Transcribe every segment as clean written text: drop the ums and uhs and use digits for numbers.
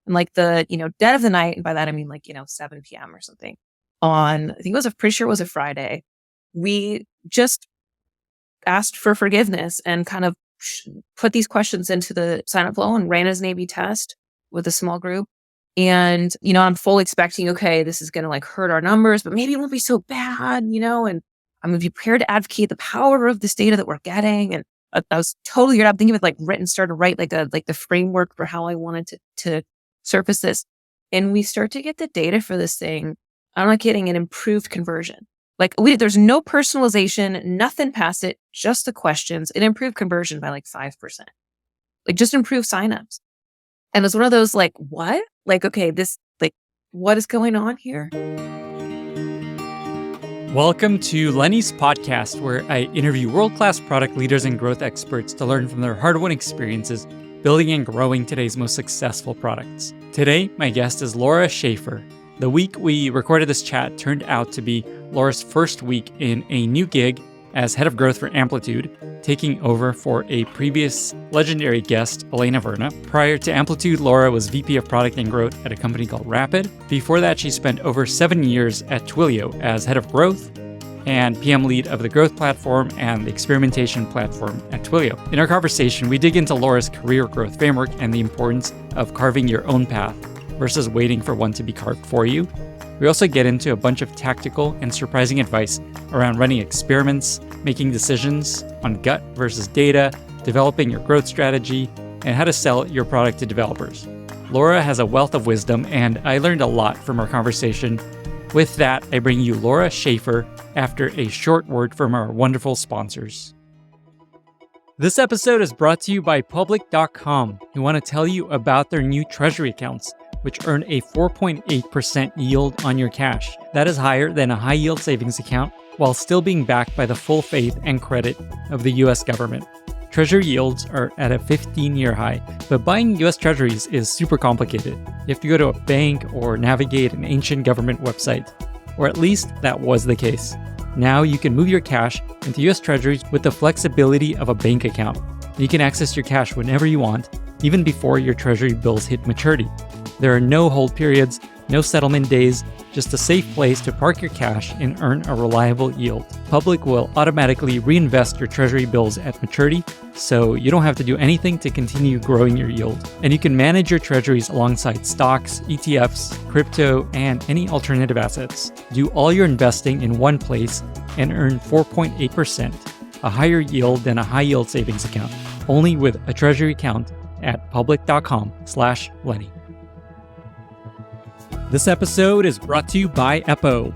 And like the, dead of the night, and by that I mean 7 p.m. or something on, I think pretty sure it was a Friday. We just asked for forgiveness and kind of put these questions into the sign-up flow and ran as an A/B test with a small group. And, I'm fully expecting, okay, this is going to hurt our numbers, but maybe it won't be so bad, and I'm going to be prepared to advocate the power of this data that we're getting. And I was totally geared up, thinking of it started to write the framework for how I wanted to surface this. And we start to get the data for this thing. I'm not kidding, an improved conversion. There's no personalization, nothing past it, just the questions. It improved conversion by 5%. Just improved signups. And it's one of those what? Okay, this, what is going on here? Welcome to Lenny's podcast, where I interview world-class product leaders and growth experts to learn from their hard-won experiences building and growing today's most successful products. Today, my guest is Laura Schaffer. The week we recorded this chat turned out to be Laura's first week in a new gig as head of growth for Amplitude, taking over for a previous legendary guest, Elena Verna. Prior to Amplitude, Laura was VP of Product and Growth at a company called Rapid. Before that, she spent over 7 years at Twilio as head of growth and PM lead of the growth platform and the experimentation platform at Twilio. In our conversation, we dig into Laura's career growth framework and the importance of carving your own path versus waiting for one to be carved for you. We also get into a bunch of tactical and surprising advice around running experiments, making decisions on gut versus data, developing your growth strategy, and how to sell your product to developers. Laura has a wealth of wisdom, and I learned a lot from our conversation. With that, I bring you Laura Schaffer after a short word from our wonderful sponsors. This episode is brought to you by Public.com, who want to tell you about their new treasury accounts, which earn a 4.8% yield on your cash. That is higher than a high-yield savings account, while still being backed by the full faith and credit of the US government. Treasury yields are at a 15-year high, but buying US treasuries is super complicated. You have to go to a bank or navigate an ancient government website, or at least that was the case. Now you can move your cash into US treasuries with the flexibility of a bank account. You can access your cash whenever you want, even before your treasury bills hit maturity. There are no hold periods, no settlement days, just a safe place to park your cash and earn a reliable yield. Public will automatically reinvest your treasury bills at maturity, so you don't have to do anything to continue growing your yield. And you can manage your treasuries alongside stocks, ETFs, crypto, and any alternative assets. Do all your investing in one place and earn 4.8%, a higher yield than a high-yield savings account, only with a treasury account at public.com/Lenny. This episode is brought to you by Eppo.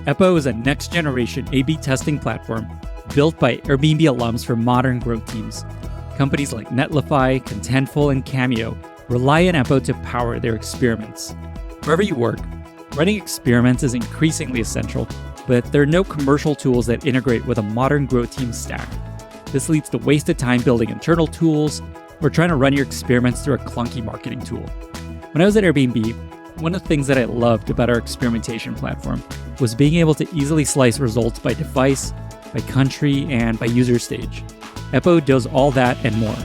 Eppo is a next-generation A/B testing platform built by Airbnb alums for modern growth teams. Companies like Netlify, Contentful, and Cameo rely on Eppo to power their experiments. Wherever you work, running experiments is increasingly essential, but there are no commercial tools that integrate with a modern growth team stack. This leads to wasted time building internal tools or trying to run your experiments through a clunky marketing tool. When I was at Airbnb, one of the things that I loved about our experimentation platform was being able to easily slice results by device, by country, and by user stage. Eppo does all that and more,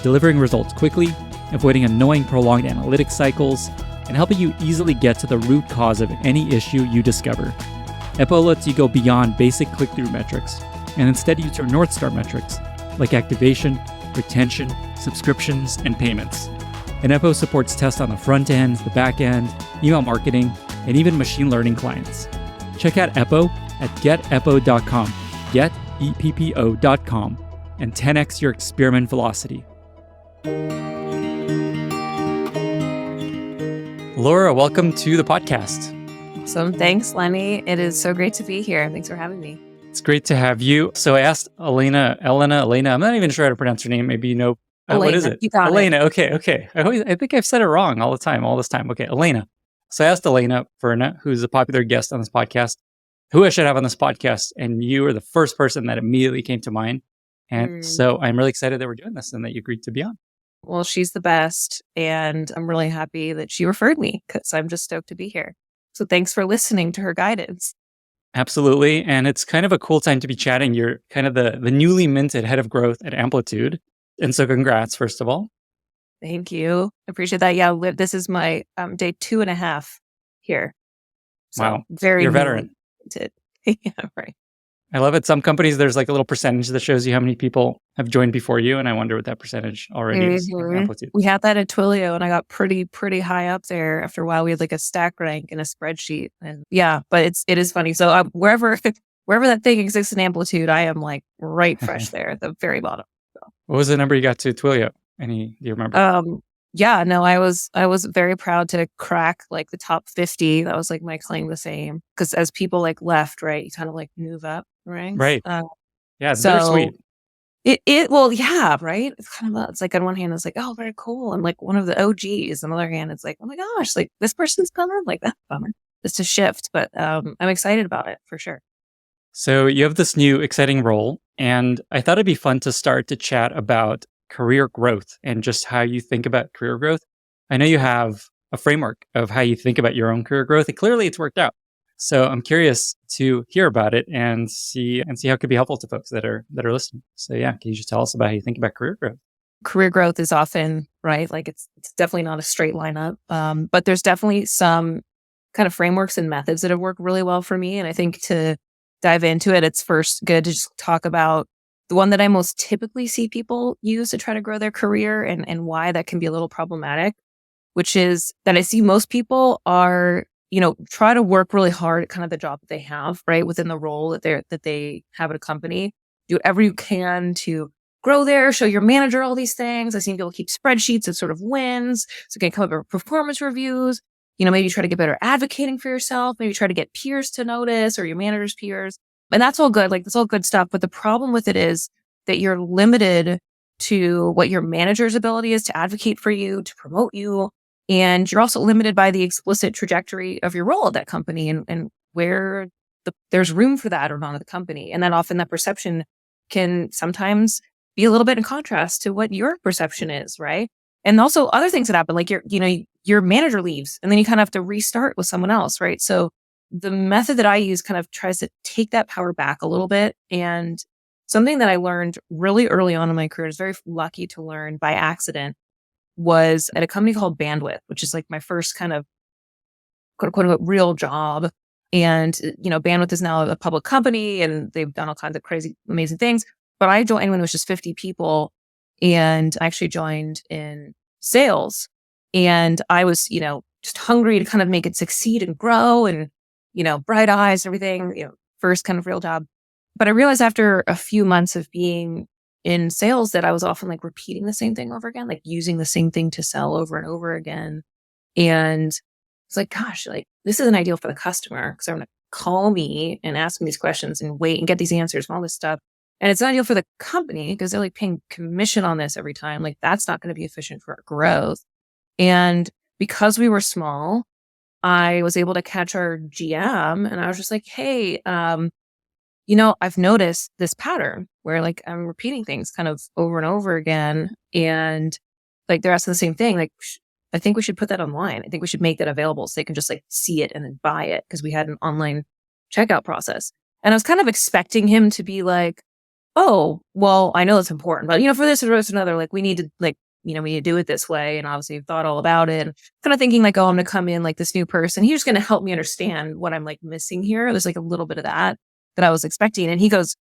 delivering results quickly, avoiding annoying prolonged analytics cycles, and helping you easily get to the root cause of any issue you discover. Eppo lets you go beyond basic click-through metrics and instead use your North Star metrics like activation, retention, subscriptions, and payments. And Eppo supports tests on the front end, the back end, email marketing, and even machine learning clients. Check out Eppo at geteppo.com, geteppo.com, and 10x your experiment velocity. Laura, welcome to the podcast. Awesome. Thanks, Lenny. It is so great to be here. Thanks for having me. It's great to have you. So I asked Elena, I'm not even sure how to pronounce her name. Maybe you know. Elena, what is it? You got Elena. it. Okay. I think I've said it wrong all this time. Okay, Elena. So I asked Elena Verna, who's a popular guest on this podcast, who I should have on this podcast, and you were the first person that immediately came to mind. And so I'm really excited that we're doing this and that you agreed to be on. Well, she's the best, and I'm really happy that she referred me because I'm just stoked to be here. So thanks for listening to her guidance. Absolutely. And it's kind of a cool time to be chatting. You're kind of the newly minted head of growth at Amplitude. And so congrats, first of all. Thank you. Appreciate that. Yeah, this is my day 2.5 here. So Wow. very You're a veteran. newly into yeah, right. I love it. Some companies, there's like a little percentage that shows you how many people have joined before you. And I wonder what that percentage already is in Mhm. Amplitude. We had that at Twilio, and I got pretty high up there. After a while, we had like a stack rank in a spreadsheet, and yeah, but it is funny. So wherever wherever that thing exists in Amplitude, I am like right fresh there at the very bottom. So, What was the number you got to Twilio? Do you remember? yeah, no, I was very proud to crack like the top 50. That was like my claim to fame because as people like left, right, you kind of like move up ranks. Right. Yeah, it's So bittersweet. well, yeah, right? It's kind of it's like on one hand, it's like, oh, very cool. I'm like one of the OGs. On the other hand, it's like, oh my gosh, like this person's coming. Like that's a bummer. It's a shift, but I'm excited about it for sure. So you have this new exciting role, and I thought it'd be fun to start to chat about career growth and just how you think about career growth. I know you have a framework of how you think about your own career growth, and clearly it's worked out. So I'm curious to hear about it and see how it could be helpful to folks that are listening. So yeah, can you just tell us about how you think about career growth? Career growth is often right. Like it's definitely not a straight line up, but there's definitely some kind of frameworks and methods that have worked really well for me. And I think to dive into it, it's first good to just talk about the one that I most typically see people use to try to grow their career and why that can be a little problematic, which is that I see most people are, try to work really hard at kind of the job that they have, right? Within the role that they have at a company. Do whatever you can to grow there, show your manager all these things. I've seen people keep spreadsheets of sort of wins. So you can come up with performance reviews, maybe try to get better advocating for yourself, maybe try to get peers to notice or your manager's peers. And that's all good. Like that's all good stuff. But the problem with it is that you're limited to what your manager's ability is to advocate for you, to promote you. And you're also limited by the explicit trajectory of your role at that company and where there's room for that or not at the company. And then often that perception can sometimes be a little bit in contrast to what your perception is, right? And also other things that happen, like your manager leaves and then you kind of have to restart with someone else, right? So the method that I use kind of tries to take that power back a little bit. And something that I learned really early on in my career, I was very lucky to learn by accident, was at a company called Bandwidth, which is like my first kind of quote unquote real job. And, Bandwidth is now a public company and they've done all kinds of crazy, amazing things. But I joined when it was just 50 people and I actually joined in sales. And I was, just hungry to kind of make it succeed and grow and, bright eyes, everything, first kind of real job. But I realized after a few months of being in sales that I was often like repeating the same thing over again, like using the same thing to sell over and over again. And it's like, gosh, like this isn't ideal for the customer because they're going to call me and ask me these questions and wait and get these answers and all this stuff. And it's not ideal for the company because they're like paying commission on this every time. Like that's not going to be efficient for our growth. And because we were small, I was able to catch our GM and I was just like, hey, I've noticed this pattern where like I'm repeating things kind of over and over again. And like they're asking the same thing. Like, I think we should put that online. I think we should make that available so they can just like see it and then buy it because we had an online checkout process. And I was kind of expecting him to be like, oh, well, I know that's important, but for this or this or another, like we need to we need to do it this way. And obviously I've thought all about it. And kind of thinking like, oh, I'm going to come in like this new person. He's just going to help me understand what I'm like missing here. There's like a little bit of that I was expecting. And he goes,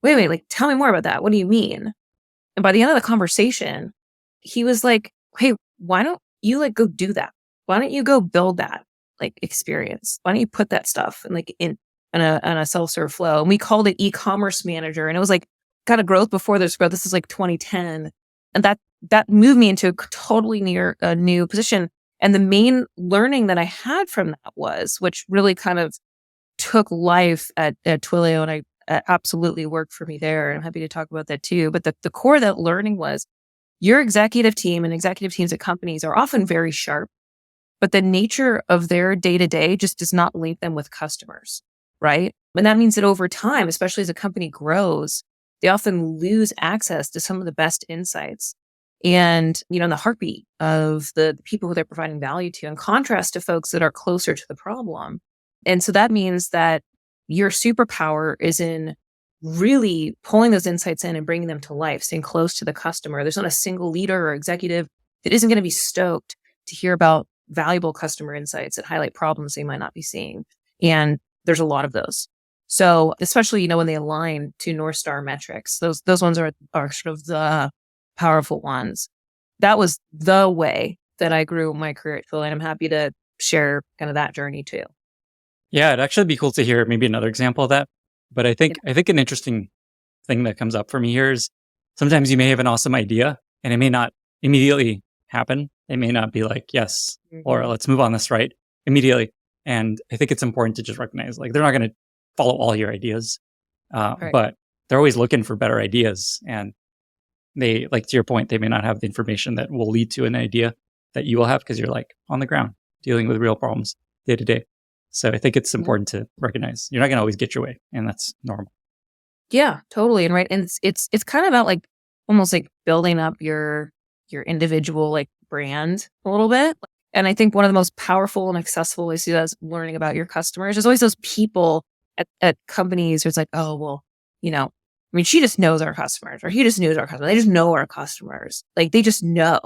wait, like, tell me more about that. What do you mean? And by the end of the conversation, he was like, hey, why don't you like go do that? Why don't you go build that like experience? Why don't you put that stuff in a self-serve flow? And we called it e-commerce manager. And it was like kind of growth before there's growth. This is like 2010. And that moved me into a totally new position. And the main learning that I had from that was, which really kind of took life at Twilio, and I absolutely worked for me there. I'm happy to talk about that too. But the core of that learning was your executive team and executive teams at companies are often very sharp, but the nature of their day-to-day just does not link them with customers, right? And that means that over time, especially as a company grows, they often lose access to some of the best insights and, the heartbeat of the people who they're providing value to, in contrast to folks that are closer to the problem. And so that means that your superpower is in really pulling those insights in and bringing them to life, staying close to the customer. There's not a single leader or executive that isn't going to be stoked to hear about valuable customer insights that highlight problems they might not be seeing. And there's a lot of those. So especially, when they align to North Star metrics, those ones are sort of the powerful ones. That was the way that I grew my career at Twilio, and I'm happy to share kind of that journey too. Yeah, it'd actually be cool to hear maybe another example of that. But I think an interesting thing that comes up for me here is sometimes you may have an awesome idea and it may not immediately happen. It may not be like, yes, Laura, let's move on this right immediately. And I think it's important to just recognize like they're not going to follow all your ideas, Right. but they're always looking for better ideas. And they, like to your point, they may not have the information that will lead to an idea that you will have because you're like on the ground dealing with real problems day to day. So I think it's important to recognize you're not going to always get your way, and that's normal. Yeah, totally. And right. And it's kind of about like almost like building up your individual like brand a little bit. And I think one of the most powerful and accessible ways to do that is learning about your customers. There's always those people at companies who's like, oh, well, I mean, she just knows our customers or he just knows our customers. They just know our customers. Like they just know.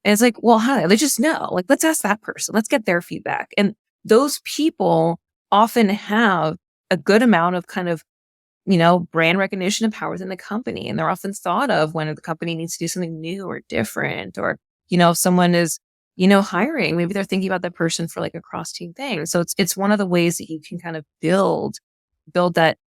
And it's like, well, how? They just know. Like, let's ask that person. Let's get their feedback. And those people often have a good amount of kind of brand recognition and power within the company. And they're often thought of when the company needs to do something new or different, or, if someone is, hiring, maybe they're thinking about that person for like a cross team thing. So it's one of the ways that you can kind of build that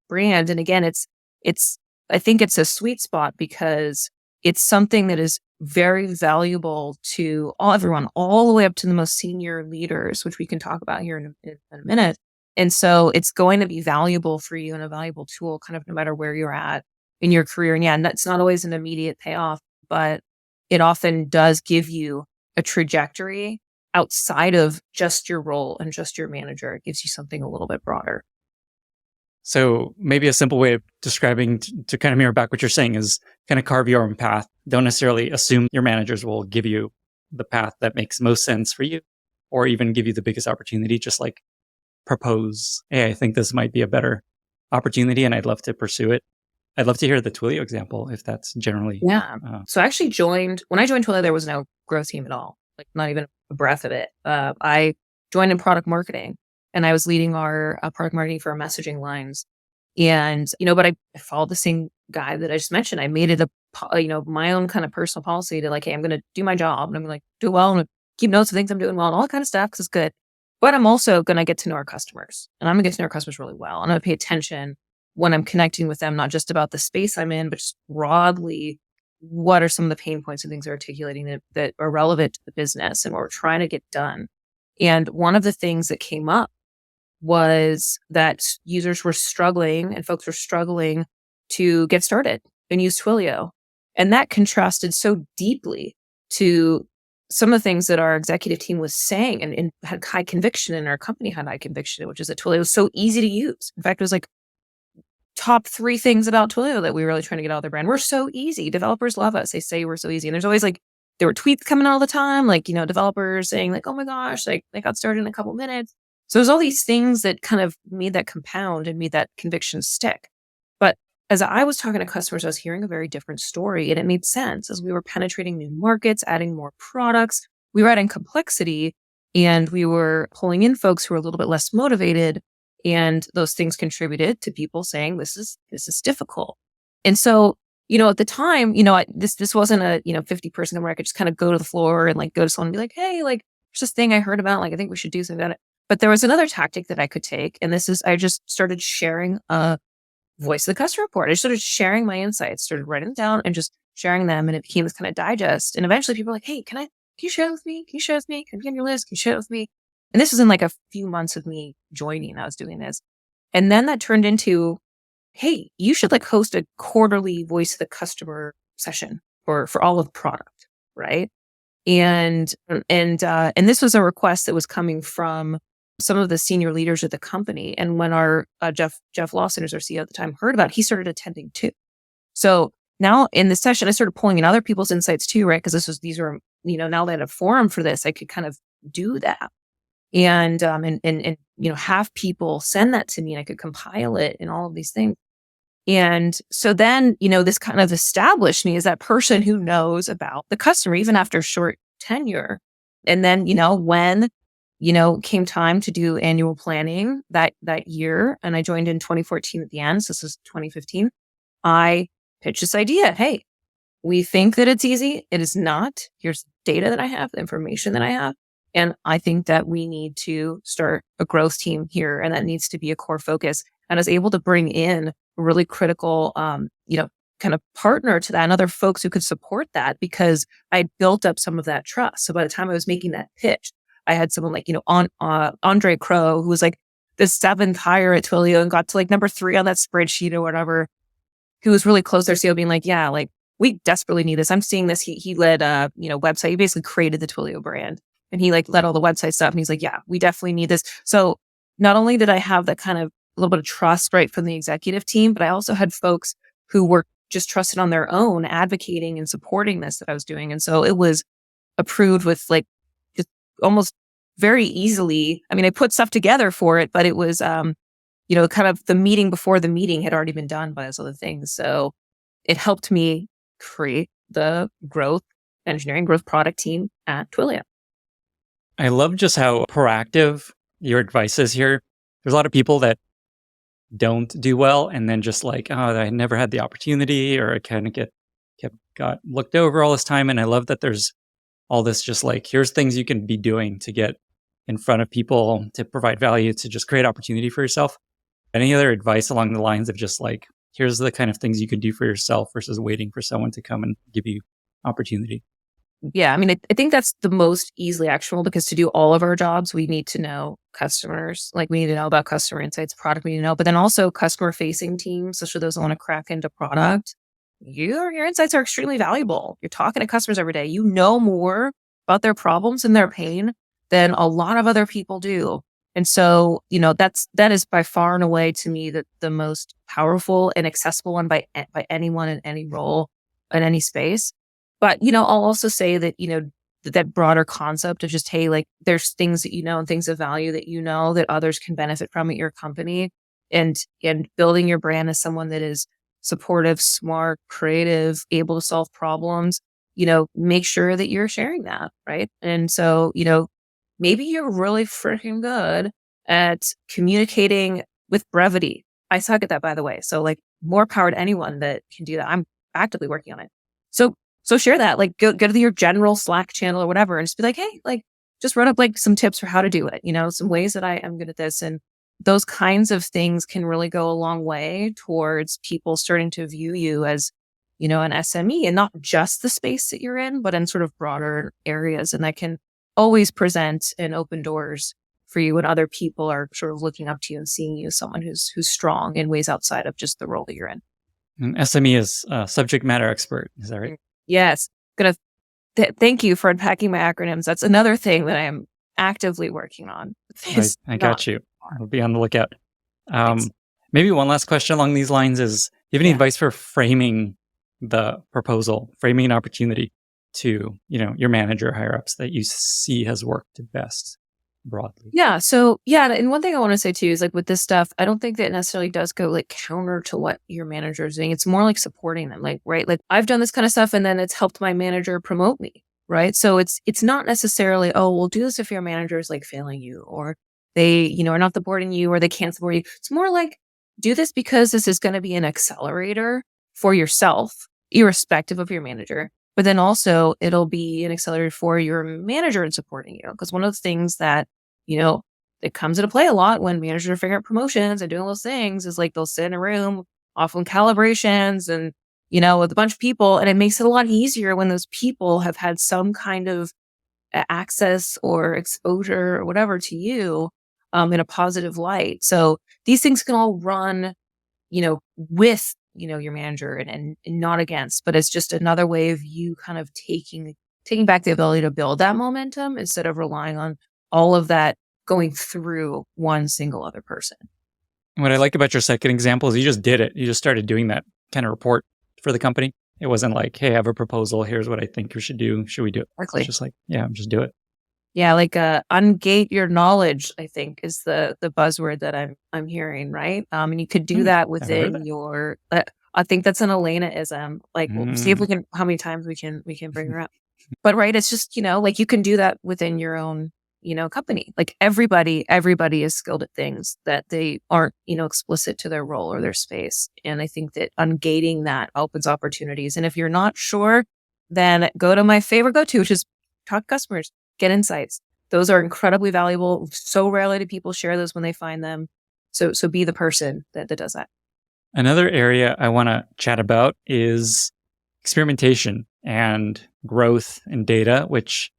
brand. And again, I think it's a sweet spot because it's something that is very valuable to everyone, all the way up to the most senior leaders, which we can talk about here in a minute. And so it's going to be valuable for you and a valuable tool kind of no matter where you're at in your career. And yeah, it's not always an immediate payoff, but it often does give you a trajectory outside of just your role and just your manager. It gives you something a little bit broader. So maybe a simple way of describing to kind of mirror back what you're saying is kind of carve your own path. Don't necessarily assume your managers will give you the path that makes most sense for you or even give you the biggest opportunity. Just like propose, hey, I think this might be a better opportunity and I'd love to pursue it. I'd love to hear the Twilio example if that's generally. Yeah. So I actually when I joined Twilio, there was no growth team at all, like not even a breath of it. I joined in product marketing and I was leading our product marketing for our messaging lines. And, but I followed the same guy that I just mentioned. I made it my own kind of personal policy to like, hey, I'm going to do my job and I'm going to do well and keep notes of things I'm doing well and all that kind of stuff because it's good. But I'm also going to get to know our customers and I'm going to get to know our customers really well. I'm going to pay attention when I'm connecting with them, not just about the space I'm in, but just broadly, what are some of the pain points and things they're articulating that are relevant to the business and what we're trying to get done. And one of the things that came up was that users were struggling and folks were struggling to get started and use Twilio. And that contrasted so deeply to some of the things that our executive team was saying and had high conviction and our company had high conviction, which is that Twilio was so easy to use. In fact, it was like top 3 things about Twilio that we were really trying to get out of their brand. We're so easy. Developers love us. They say we're so easy. And there's always like, there were tweets coming all the time, like, developers saying like, oh my gosh, like they got started in a couple minutes. So there's all these things that kind of made that compound and made that conviction stick. But as I was talking to customers, I was hearing a very different story and it made sense as we were penetrating new markets, adding more products, we were adding complexity and we were pulling in folks who were a little bit less motivated. And those things contributed to people saying, this is difficult. And so, at the time, this wasn't a, 50 person where I could just kind of go to the floor and like go to someone and be like, hey, like there's this thing I heard about, like, I think we should do something about it. But there was another tactic that I could take. And I just started sharing a voice of the customer report. I just started sharing my insights, started writing them down and just sharing them. And it became this kind of digest. And eventually people were like, hey, can you share it with me? Can you share it with me? Can it be on your list? Can you share it with me? And this was in like a few months of me joining. I was doing this. And then that turned into, hey, you should like host a quarterly voice of the customer session for all of the product. Right. And this was a request that was coming from some of the senior leaders at the company. And when our Jeff Lawson, who's our CEO at the time, heard about it, he started attending too. So now in the session, I started pulling in other people's insights too, right? Because these were, now that I had a forum for this, I could kind of do that. And have people send that to me and I could compile it and all of these things. And so then, this kind of established me as that person who knows about the customer, even after short tenure. And then, when, came time to do annual planning that year, and I joined in 2014 at the end, so this is 2015, I pitched this idea. Hey, we think that it's easy. It is not. Here's data that I have, the information that I have. And I think that we need to start a growth team here, and that needs to be a core focus. And I was able to bring in a really critical, kind of partner to that, and other folks who could support that, because I built up some of that trust. So by the time I was making that pitch, I had someone like, Andre Crow, who was like the seventh hire at Twilio and got to like number 3 on that spreadsheet or whatever, who was really close to their CEO, being like, yeah, like we desperately need this. I'm seeing this. He led website. He basically created the Twilio brand, and he like led all the website stuff. And he's like, yeah, we definitely need this. So not only did I have that kind of a little bit of trust right from the executive team, but I also had folks who were just trusted on their own, advocating and supporting this that I was doing. And so it was approved with like just almost very easily. I mean, I put stuff together for it, but it was, kind of the meeting before the meeting had already been done by those other things. So it helped me create the engineering growth product team at Twilio. I love just how proactive your advice is here. There's a lot of people that don't do well and then just like, oh, I never had the opportunity, or I kind of got looked over all this time. And I love that there's all this just like, here's things you can be doing to get in front of people, to provide value, to just create opportunity for yourself. Any other advice along the lines of just like, here's the kind of things you could do for yourself versus waiting for someone to come and give you opportunity? Yeah, I mean, I think that's the most easily actionable, because to do all of our jobs, we need to know customers. Like, we need to know about customer insights, product we need to know, but then also customer facing teams, especially those that want to crack into product. Your insights are extremely valuable. You're talking to customers every day. You know more about their problems and their pain than a lot of other people do. And so, that is by far and away to me the most powerful and accessible one by anyone in any role in any space. But, I'll also say that, that broader concept of just, hey, like there's things that and things of value that that others can benefit from at your company, and building your brand as someone that is supportive, smart, creative, able to solve problems, make sure that you're sharing that, right? And so, maybe you're really freaking good at communicating with brevity. I suck at that, by the way. So like, more power to anyone that can do that. I'm actively working on it. So share that, like go to your general Slack channel or whatever, and just be like, hey, like just wrote up like some tips for how to do it. Some ways that I am good at this. And those kinds of things can really go a long way towards people starting to view you as, an SME, and not just the space that you're in, but in sort of broader areas. And that can always present and open doors for you when other people are sort of looking up to you and seeing you as someone who's strong in ways outside of just the role that you're in. And SME is subject matter expert. Is that right? Yes. Thank you for unpacking my acronyms. That's another thing that I am actively working on. I got you. I'll be on the lookout. Maybe one last question along these lines is, do you have any advice for framing the proposal, framing an opportunity to, your manager, higher ups that you see has worked best broadly? Yeah. So and one thing I want to say too is, like, with this stuff, I don't think that it necessarily does go like counter to what your manager is doing. It's more like supporting them, like, right? Like, I've done this kind of stuff and then it's helped my manager promote me, right? So it's not necessarily, oh, we'll do this if your manager is like failing you, or they, are not supporting you, or they can't support you. It's more like, do this because this is going to be an accelerator for yourself, irrespective of your manager. But then also it'll be an accelerator for your manager in supporting you. Because one of the things that, it comes into play a lot when managers are figuring out promotions and doing those things is like, they'll sit in a room, often calibrations and, with a bunch of people. And it makes it a lot easier when those people have had some kind of access or exposure or whatever to you in a positive light. So these things can all run, with, your manager and not against, but it's just another way of you kind of taking back the ability to build that momentum instead of relying on all of that going through one single other person. What I like about your second example is you just did it. You just started doing that kind of report for the company. It wasn't like, hey, I have a proposal. Here's what I think we should do. Should we do it? Exactly. It's just like, yeah, just do it. Yeah, like ungate your knowledge, I think is the buzzword that I'm hearing, right? And you could do that I've heard within that. your I think that's an Elena-ism. Like we'll see if Mm. we can how many times we can bring her up. But right, it's just, like you can do that within your own, company. Like everybody is skilled at things that they aren't, explicit to their role or their space. And I think that ungating that opens opportunities. And if you're not sure, then go to my favorite go-to, which is talk to customers, get insights. Those are incredibly valuable. So rarely do people share those when they find them. So be the person that does that. Another area I want to chat about is experimentation and growth in data, which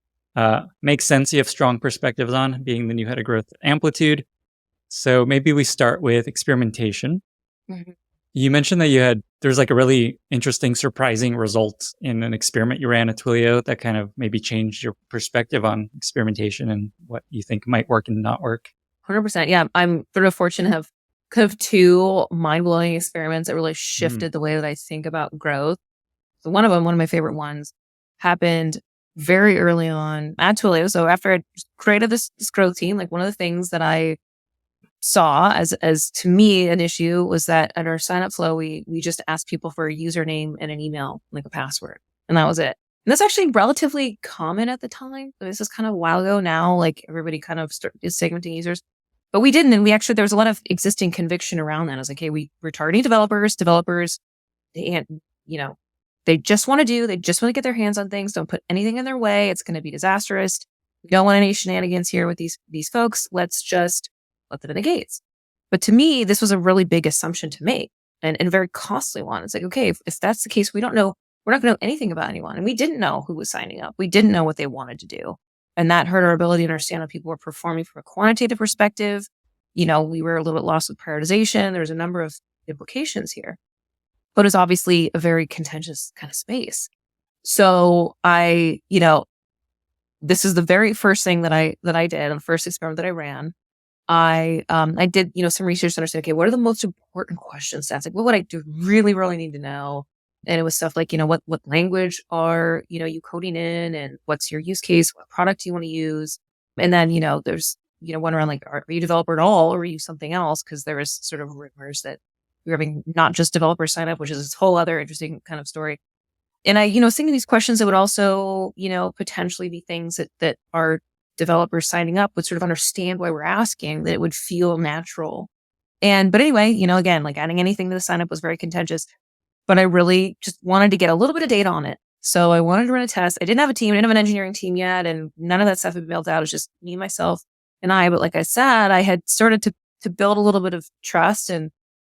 makes sense. You have strong perspectives on being the new head of growth at Amplitude. So maybe we start with experimentation. Mhm. You mentioned that there's like a really interesting, surprising result in an experiment you ran at Twilio that kind of maybe changed your perspective on experimentation and what you think might work and not work. 100%. Yeah, I'm sort of fortunate to have kind of two mind-blowing experiments that really Mm. shifted the way that I think about growth. So one of my favorite ones, happened very early on at Twilio. So after I created this growth team, like one of the things that I saw as to me an issue was that at our sign up flow, we just asked people for a username and an email, like a password, and that was it. And that's actually relatively common at the time. This is kind of a while ago now. Like everybody kind of is segmenting users, but we didn't. And we actually there was a lot of existing conviction around that. I was like, hey, we're targeting developers. They, you know, they just want to get their hands on things. Don't put anything in their way. It's going to be disastrous. We don't want any shenanigans here with these folks. Let's just let them in the gates. But to me, this was a really big assumption to make and a very costly one. It's like, okay, if that's the case, we don't know, we're not going to know anything about anyone. And we didn't know who was signing up. We didn't know what they wanted to do. And that hurt our ability to understand how people were performing from a quantitative perspective. We were a little bit lost with prioritization. There was a number of implications here, but it's obviously a very contentious kind of space. So this is the very first thing that I did, the first experiment that I ran. I did, some research to understand, okay, what are the most important questions to ask? Like, what would I do really, really need to know? And it was stuff like, what language are, you coding in, and what's your use case? What product do you want to use? And then, there's, one around like, are you a developer at all, or are you something else? Cause there was sort of rumors that we were having not just developers sign up, which is this whole other interesting kind of story. And I, was thinking these questions that would also, potentially be things that our developers signing up would sort of understand why we're asking, that it would feel natural. But anyway, again, like adding anything to the sign up was very contentious, but I really just wanted to get a little bit of data on it. So I wanted to run a test. I didn't have a team. I didn't have an engineering team yet. And none of that stuff had been built out. It was just me, myself, and I. But like I said, I had started to build a little bit of trust and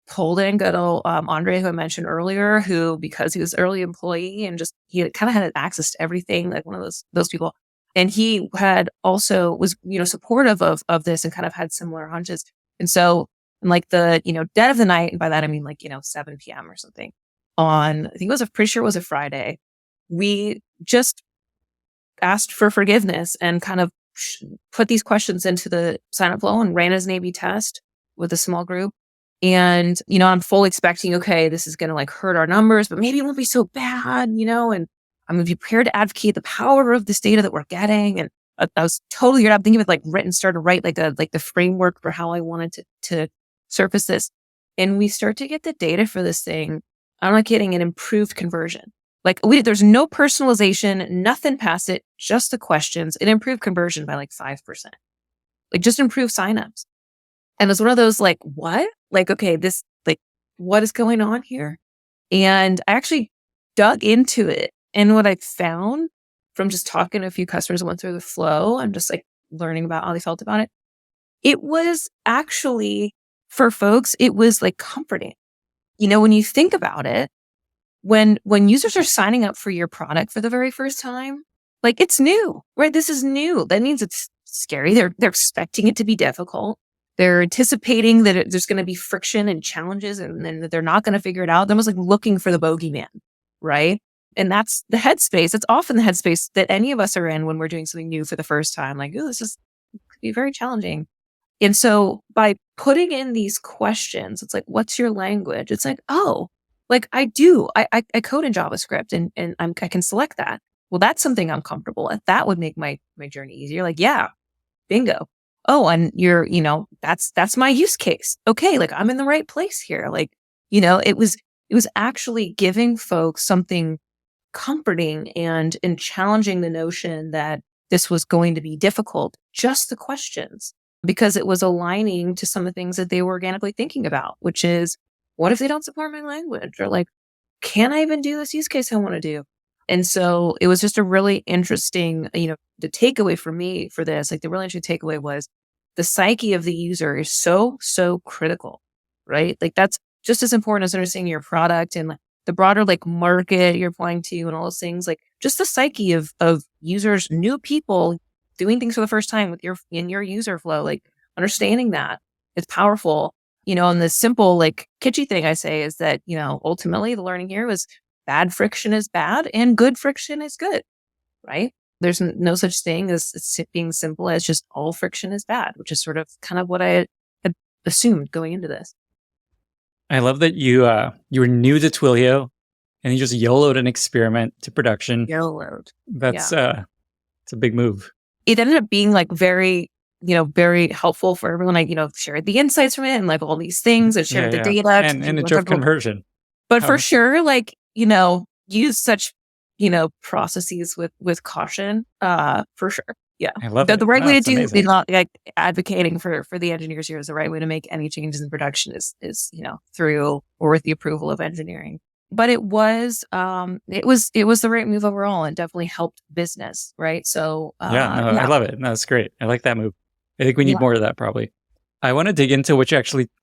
pulled in good old Andre, who I mentioned earlier, who, because he was an early employee and just he kind of had access to everything, like one of those people. And he had also was, supportive of this and kind of had similar hunches. And so in like the, dead of the night, and by that I mean like, 7 p.m. or something, on, I think pretty sure it was a Friday, we just asked for forgiveness and kind of put these questions into the sign up flow and ran as an A/B test with a small group. And, I'm fully expecting, okay, this is going to like hurt our numbers, but maybe it won't be so bad, and I'm going to be prepared to advocate the power of this data that we're getting. And I was totally geared up, thinking of like started to write like the framework for how I wanted to surface this. And we start to get the data for this thing. I'm not kidding, an improved conversion. Like there's no personalization, nothing past it, just the questions. It improved conversion by like 5%, like just improved signups. And it's one of those like, what? Like, okay, this, like, what is going on here? And I actually dug into it. And what I found from just talking to a few customers who went through the flow and just like learning about how they felt about it, it was actually, for folks, it was like comforting. When you think about it, when users are signing up for your product for the very first time, like it's new, right? This is new. That means it's scary. They're expecting it to be difficult. They're anticipating that there's going to be friction and challenges, and then that they're not going to figure it out. They're almost like looking for the bogeyman, right? And that's the headspace. It's often the headspace that any of us are in when we're doing something new for the first time. Like, oh, could be very challenging. And so by putting in these questions, it's like, what's your language? It's like, oh, like I do. I code in JavaScript and I can select that. well, that's something I'm comfortable with. That would make my journey easier. Like, yeah, bingo. Oh, and you're, that's my use case. Okay. Like I'm in the right place here. Like, it was actually giving folks something comforting and challenging the notion that this was going to be difficult, just the questions, because it was aligning to some of the things that they were organically thinking about, which is, what if they don't support my language? Or like, can I even do this use case I want to do? And so it was just a really interesting, the takeaway for me for this, like the really interesting takeaway was the psyche of the user is so, so critical, right? Like that's just as important as understanding your product and like the broader like market you're applying to and all those things. Like just the psyche of users, new people doing things for the first time in your user flow, like understanding that is powerful. And the simple, like kitschy thing I say is that, ultimately the learning here was bad friction is bad and good friction is good, right? There's no such thing as it being simple as just all friction is bad, which is sort of kind of what I had assumed going into this. I love that you were new to Twilio and you just YOLO'd an experiment to production. YOLO'd. That's Yeah. it's a big move. It ended up being like very, very helpful for everyone. I, shared the insights from it and like all these things and shared the data. And it drove conversion. But for sure, like, use such, processes with caution, for sure. Yeah. I love it. The right way to do amazing. not like advocating for the engineers here is the right way to make any changes in production is, through or with the approval of engineering. But it was the right move overall and definitely helped business. Right. So, I love it. No, it's great. I like that move. I think we need more of that probably. I want to dig into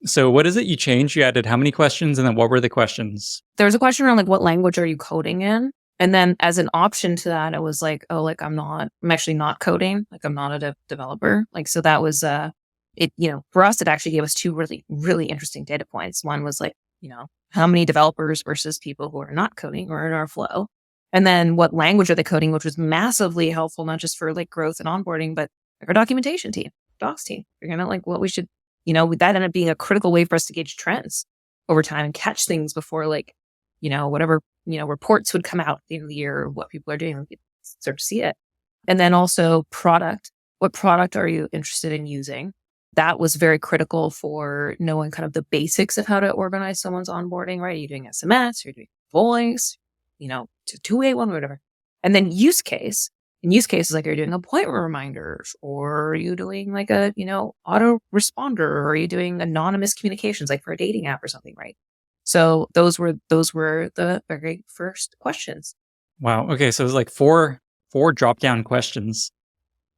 so what is it you changed? You added how many questions and then what were the questions? There was a question around like, what language are you coding in? And then as an option to that, it was like, oh, like I'm actually not coding. Like I'm not a developer. Like, so that was, for us, it actually gave us two really, really interesting data points. One was like, how many developers versus people who are not coding or in our flow. And then what language are they coding, which was massively helpful, not just for like growth and onboarding, but like our documentation team, docs team, figuring out like what we should, that ended up being a critical way for us to gauge trends over time and catch things before like, whatever, reports would come out at the end of the year or what people are doing, we could start to see it. And then also product. What product are you interested in using? That was very critical for knowing kind of the basics of how to organize someone's onboarding, right? Are you doing SMS? Are you doing voice? Two-way one, whatever. And then use case. In use cases, like, are you doing appointment reminders or are you doing like a, auto responder or are you doing anonymous communications, like for a dating app or something, right? So those were the very first questions. Wow. Okay. So it was like four drop-down questions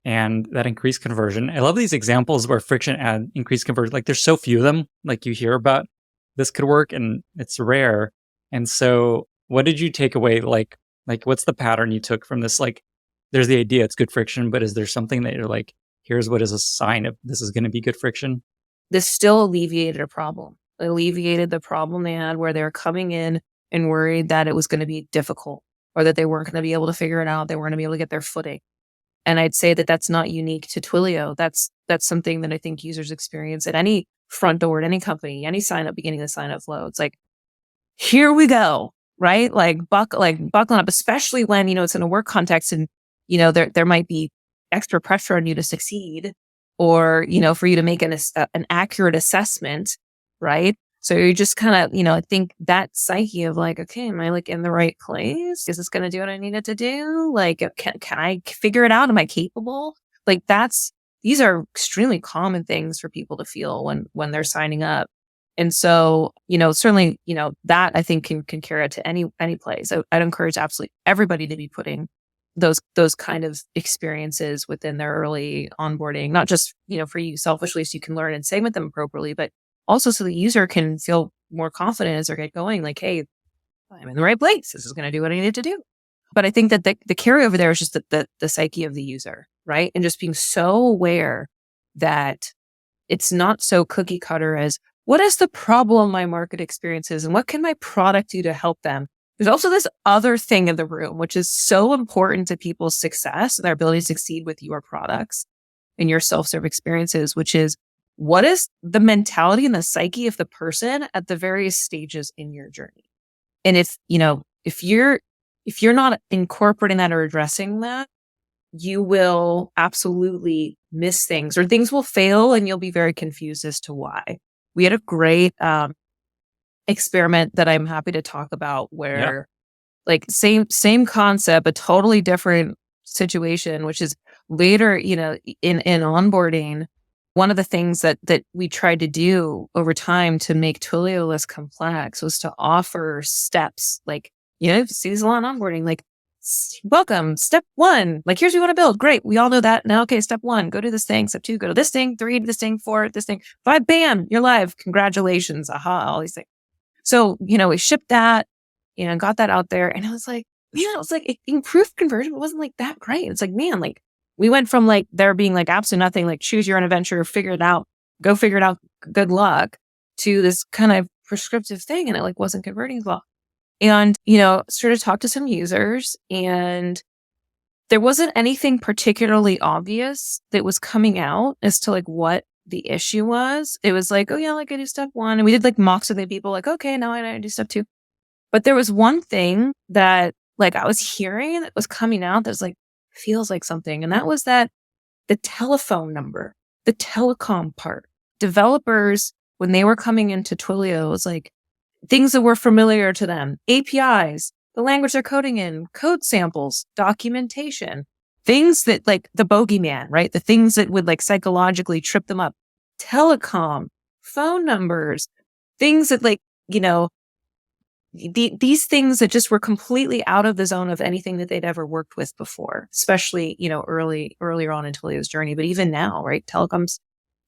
and that increased conversion. I love these examples where friction and increased conversion. Like there's so few of them, like you hear about this could work and it's rare. And so what did you take away? Like what's the pattern you took from this? Like there's the idea it's good friction, but is there something that you're like, here's what is a sign of this is going to be good friction? This still alleviated a problem. It alleviated the problem they had where they were coming in and worried that it was going to be difficult or that they weren't going to be able to figure it out. They weren't going to be able to get their footing. And I'd say that that's not unique to Twilio. That's something that I think users experience at any front door, at any company, any sign up, beginning of the sign up flow. It's like, here we go, right? Like buckling up, especially when, it's in a work context and, there might be extra pressure on you to succeed or, for you to make an accurate assessment, right? So you're just kind of, I think that psyche of like, okay, am I like in the right place? Is this going to do what I need it to do? Like, can I figure it out? Am I capable? Like these are extremely common things for people to feel when they're signing up. And so, certainly, that I think can carry it to any place. I'd encourage absolutely everybody to be putting those kind of experiences within their early onboarding, not just, for you selfishly so you can learn and segment them appropriately, but also so the user can feel more confident as they get going, like, hey, I'm in the right place. This is going to do what I need to do. But I think that the carryover there is just the psyche of the user, right? And just being so aware that it's not so cookie cutter as what is the problem my market experiences and what can my product do to help them? There's also this other thing in the room, which is so important to people's success and their ability to succeed with your products and your self-serve experiences, which is what is the mentality and the psyche of the person at the various stages in your journey? And if you're if you're not incorporating that or addressing that, you will absolutely miss things, or things will fail and you'll be very confused as to why. We had a great experiment that I'm happy to talk about Yeah. where like same concept, but totally different situation, which is later, in onboarding, one of the things that we tried to do over time to make Twilio less complex was to offer steps. Like, see these a lot in onboarding, like, welcome, step 1, like, here's what we want to build. Great. We all know that now. Okay. Step 1, go do this thing. Step 2, go to this thing. 3, this thing. 4, this thing. 5, bam, you're live. Congratulations. Aha. All these things. So, we shipped that, got that out there, and I was like, man, it was like it improved conversion, but it wasn't like that great. It's like, man, like we went from like there being like absolutely nothing, like choose your own adventure, figure it out, go figure it out, good luck, to this kind of prescriptive thing, and it like wasn't converting as well. And, sort of talked to some users, and there wasn't anything particularly obvious that was coming out as to like what the issue was. It was like, oh yeah, like I do step 1. And we did like mocks with the people, like, okay, now I do step 2. But there was one thing that like I was hearing that was coming out that was like, feels like something. And that was that the telephone number, the telecom part, developers, when they were coming into Twilio, it was like things that were familiar to them, APIs, the language they're coding in, code samples, documentation, things that like the bogeyman, right? The things that would like psychologically trip them up, telecom, phone numbers, things that like, these things that just were completely out of the zone of anything that they'd ever worked with before, especially, earlier on in Twilio's journey. But even now, right? Telecom's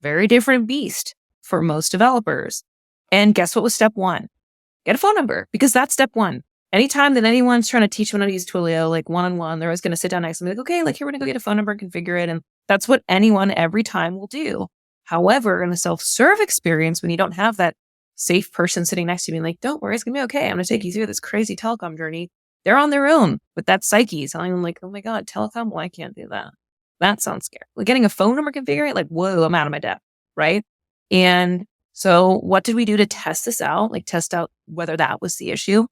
very different beast for most developers. And guess what was step 1? Get a phone number, because that's step 1. Anytime that anyone's trying to teach someone how to use Twilio, like one-on-one, they're always going to sit down next to me like, okay, like here, we're going to go get a phone number and configure it. And that's what anyone every time will do. However, in a self-serve experience, when you don't have that safe person sitting next to you being like, don't worry, it's going to be okay. I'm going to take you through this crazy telecom journey. They're on their own with that psyche, telling them like, oh my God, telecom? Well, I can't do that. That sounds scary. Like getting a phone number configured, like, whoa, I'm out of my depth, right? And so what did we do to test this out? Like test out whether that was the issue.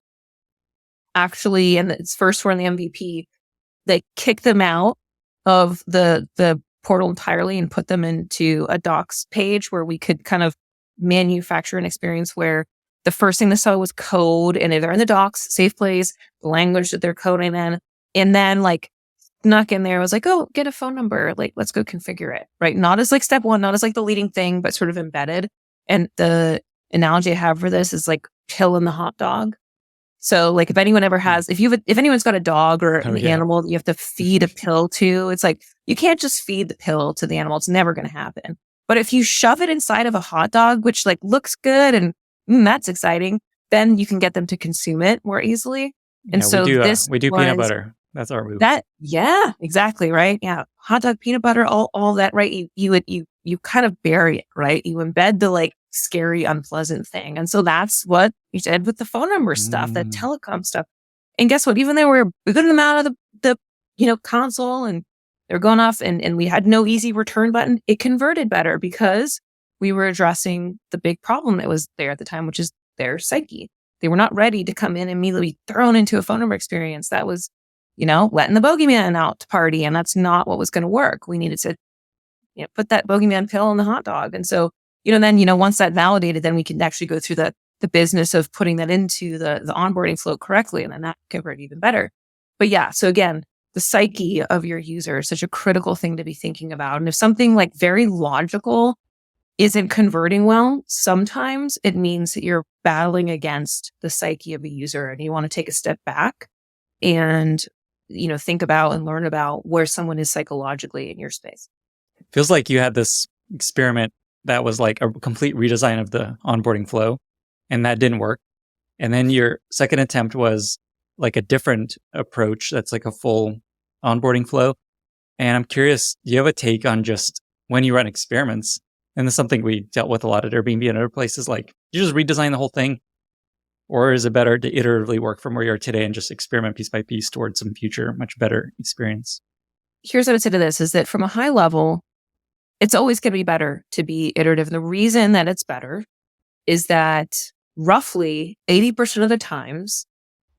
Actually, and it's first for the MVP, they kicked them out of the portal entirely and put them into a docs page where we could kind of manufacture an experience where the first thing they saw was code, and they're in the docs, safe place, the language that they're coding in, and then like snuck in there was like, oh, get a phone number, like let's go configure it, right? Not as like step 1, not as like the leading thing, but sort of embedded. And the analogy I have for this is like pill in the hot dog. So like if anyone ever has, if anyone's got a dog or an animal that you have to feed a pill to, it's like, you can't just feed the pill to the animal. It's never going to happen. But if you shove it inside of a hot dog, which like looks good and that's exciting, then you can get them to consume it more easily. And Yeah, so we do peanut butter. That's our move. Yeah, exactly. Right. Yeah. Hot dog, peanut butter, all that, right? You kind of bury it, right? You embed the like scary, unpleasant thing. And so that's what we did with the phone number stuff, that telecom stuff. And guess what? Even though we're a good amount of the console and they're going off and we had no easy return button, it converted better because we were addressing the big problem that was there at the time, which is their psyche. They were not ready to come in and immediately be thrown into a phone number experience. That was, letting the bogeyman out to party. And that's not what was going to work. We needed to put that bogeyman pill in the hot dog. And so, then, once that validated, then we can actually go through the business of putting that into the onboarding flow correctly. And then that converted even better. But yeah, so again, the psyche of your user is such a critical thing to be thinking about. And if something like very logical isn't converting well, sometimes it means that you're battling against the psyche of a user and you want to take a step back and, think about and learn about where someone is psychologically in your space. Feels like you had this experiment that was like a complete redesign of the onboarding flow, and that didn't work. And then your second attempt was like a different approach that's like a full onboarding flow. And I'm curious, do you have a take on just when you run experiments? And this is something we dealt with a lot at Airbnb and other places. Like, you just redesign the whole thing? Or is it better to iteratively work from where you are today and just experiment piece by piece towards some future, much better experience? Here's what I would say to this is that from a high level, it's always going to be better to be iterative. And the reason that it's better is that roughly 80% of the times,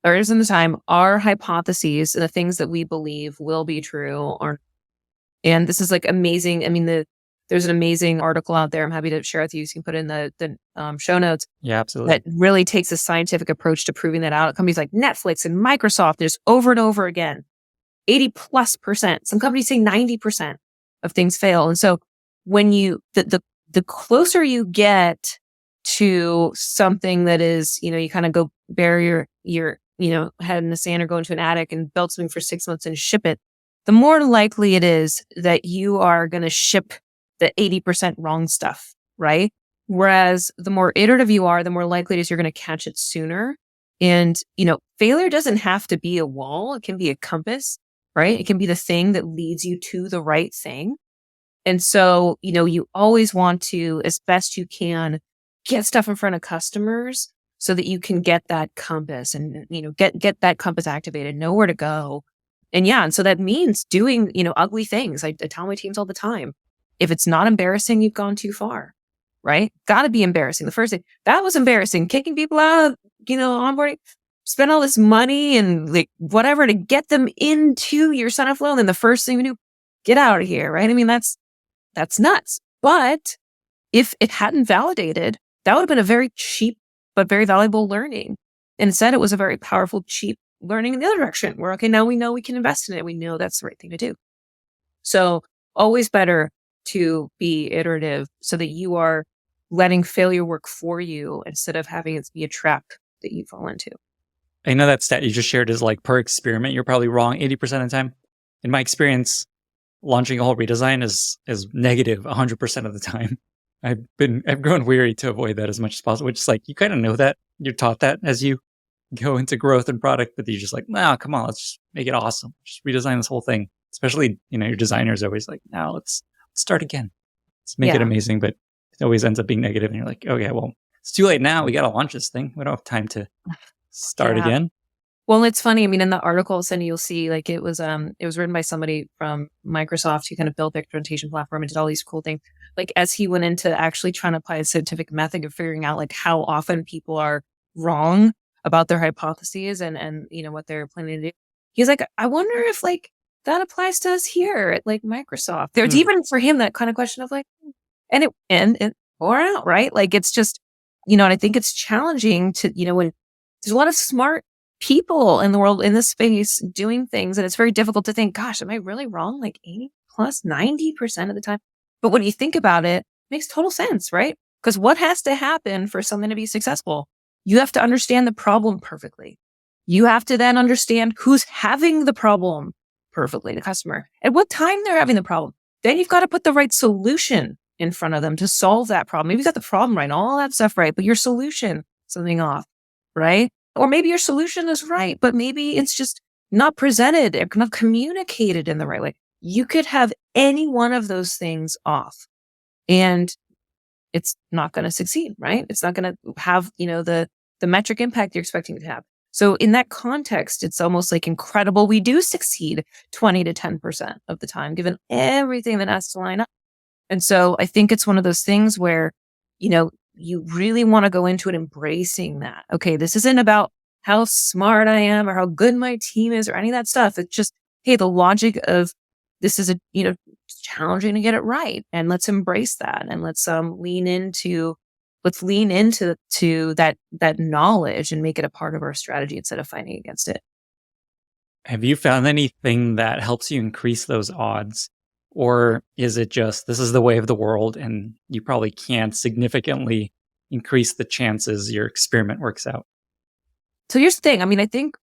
errors in the time, our hypotheses and the things that we believe will be true are, and this is like amazing. I mean, there's an amazing article out there. I'm happy to share with you. So you can put it in the show notes. Yeah, absolutely. That really takes a scientific approach to proving that out. Companies like Netflix and Microsoft, there's over and over again, 80+%. Some companies say 90% of things fail. And so when the closer you get to something that is, you kind of go bury your head in the sand or go into an attic and build something for 6 months and ship it, the more likely it is that you are going to ship the 80% wrong stuff, right? Whereas the more iterative you are, the more likely it is you're going to catch it sooner. And, failure doesn't have to be a wall. It can be a compass, right? It can be the thing that leads you to the right thing. And so, you always want to, as best you can, get stuff in front of customers so that you can get that compass and, get that compass activated, know where to go. And so that means doing, ugly things. I tell my teams all the time, if it's not embarrassing, you've gone too far, right? Got to be embarrassing. The first thing, that was embarrassing. Kicking people out, onboarding, spend all this money and like whatever to get them into your sign up flow. And then the first thing we do, get out of here, right? I mean, that's nuts. But if it hadn't validated, that would have been a very cheap, but very valuable learning. And instead, it was a very powerful, cheap learning in the other direction where, okay, now we know we can invest in it. We know that's the right thing to do. So always better to be iterative so that you are letting failure work for you instead of having it be a trap that you fall into. I know that stat you just shared is like per experiment, you're probably wrong 80% of the time. In my experience, launching a whole redesign is negative 100% of the time. I've grown weary to avoid that as much as possible, which is like, you kind of know that. You're taught that as you go into growth and product, but you're just like, no, come on, let's just make it awesome. Just redesign this whole thing. Especially, your designer's always like, now let's start again. Let's make it amazing, but it always ends up being negative. And you're like, okay, well, it's too late now. We got to launch this thing. We don't have time to start again. Well, it's funny. I mean, in the article, Cindy, you'll see like it was written by somebody from Microsoft who kind of built the experimentation platform and did all these cool things. Like as he went into actually trying to apply a scientific method of figuring out like how often people are wrong about their hypotheses and what they're planning to do. He's like, I wonder if like that applies to us here at like Microsoft. There's even for him that kind of question of like, and it bore out, right? Like it's just, and I think it's challenging to, when there's a lot of smart people in the world in this space doing things, and it's very difficult to think, gosh, am I really wrong? Like 80+90% of the time. But when you think about it, it makes total sense, right? Because what has to happen for something to be successful? You have to understand the problem perfectly. You have to then understand who's having the problem perfectly, the customer, at what time they're having the problem. Then you've got to put the right solution in front of them to solve that problem. Maybe you got the problem right, all that stuff right, but your solution, something off, right? Or maybe your solution is right, but maybe it's just not presented or not communicated in the right way. You could have any one of those things off and it's not going to succeed, right? It's not going to have, the metric impact you're expecting it to have. So in that context, it's almost like incredible. We do succeed 20 to 10% of the time, given everything that has to line up. And so I think it's one of those things where, you really want to go into it embracing that. Okay, this isn't about how smart I am or how good my team is or any of that stuff. It's just, hey, the logic of this is challenging to get it right. And let's embrace that. And let's lean into that knowledge and make it a part of our strategy instead of fighting against it. Have you found anything that helps you increase those odds? Or is it just, this is the way of the world and you probably can't significantly increase the chances your experiment works out? So here's the thing. I mean, I think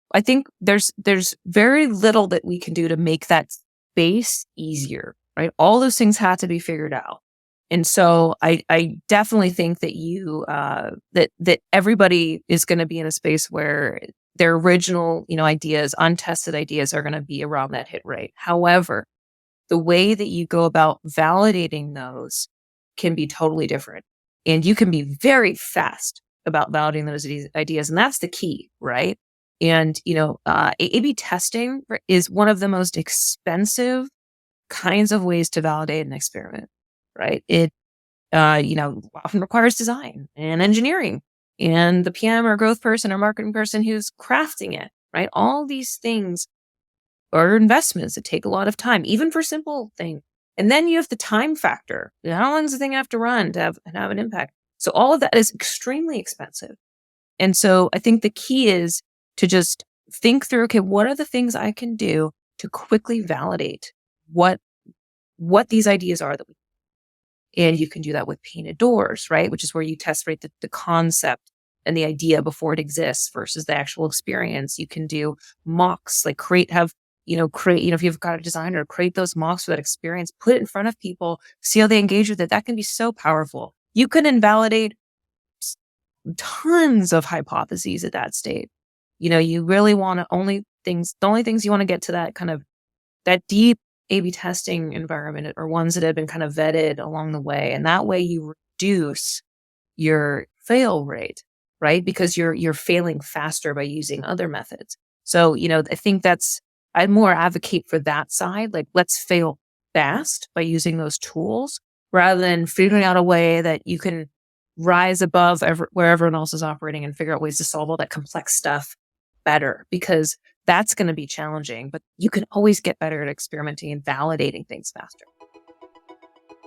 there's very little that we can do to make that space easier, right? All those things have to be figured out. And so I definitely think that that everybody is going to be in a space where their original, ideas, untested ideas are going to be around that hit rate. However, the way that you go about validating those can be totally different. And you can be very fast about validating those ideas. And that's the key, right? And, A/B testing is one of the most expensive kinds of ways to validate an experiment, right? It, often requires design and engineering and the PM or growth person or marketing person who's crafting it, right? All these things are investments that take a lot of time, even for simple things. And then you have the time factor. How long does the thing have to run to have an impact? So all of that is extremely expensive. And so I think the key is to just think through, okay, what are the things I can do to quickly validate what these ideas are and you can do that with painted doors, right? Which is where you test rate the concept and the idea before it exists versus the actual experience. You can do mocks, like if you've got a designer, create those mocks for that experience, put it in front of people, see how they engage with it. That can be so powerful. You can invalidate tons of hypotheses at that state. You really want the only things you want to get to that kind of that deep A/B testing environment are ones that have been kind of vetted along the way. And that way you reduce your fail rate, right? Because you're failing faster by using other methods. So, I think I'd more advocate for that side. Like, let's fail fast by using those tools rather than figuring out a way that you can rise above where everyone else is operating and figure out ways to solve all that complex stuff better, because that's going to be challenging, but you can always get better at experimenting and validating things faster.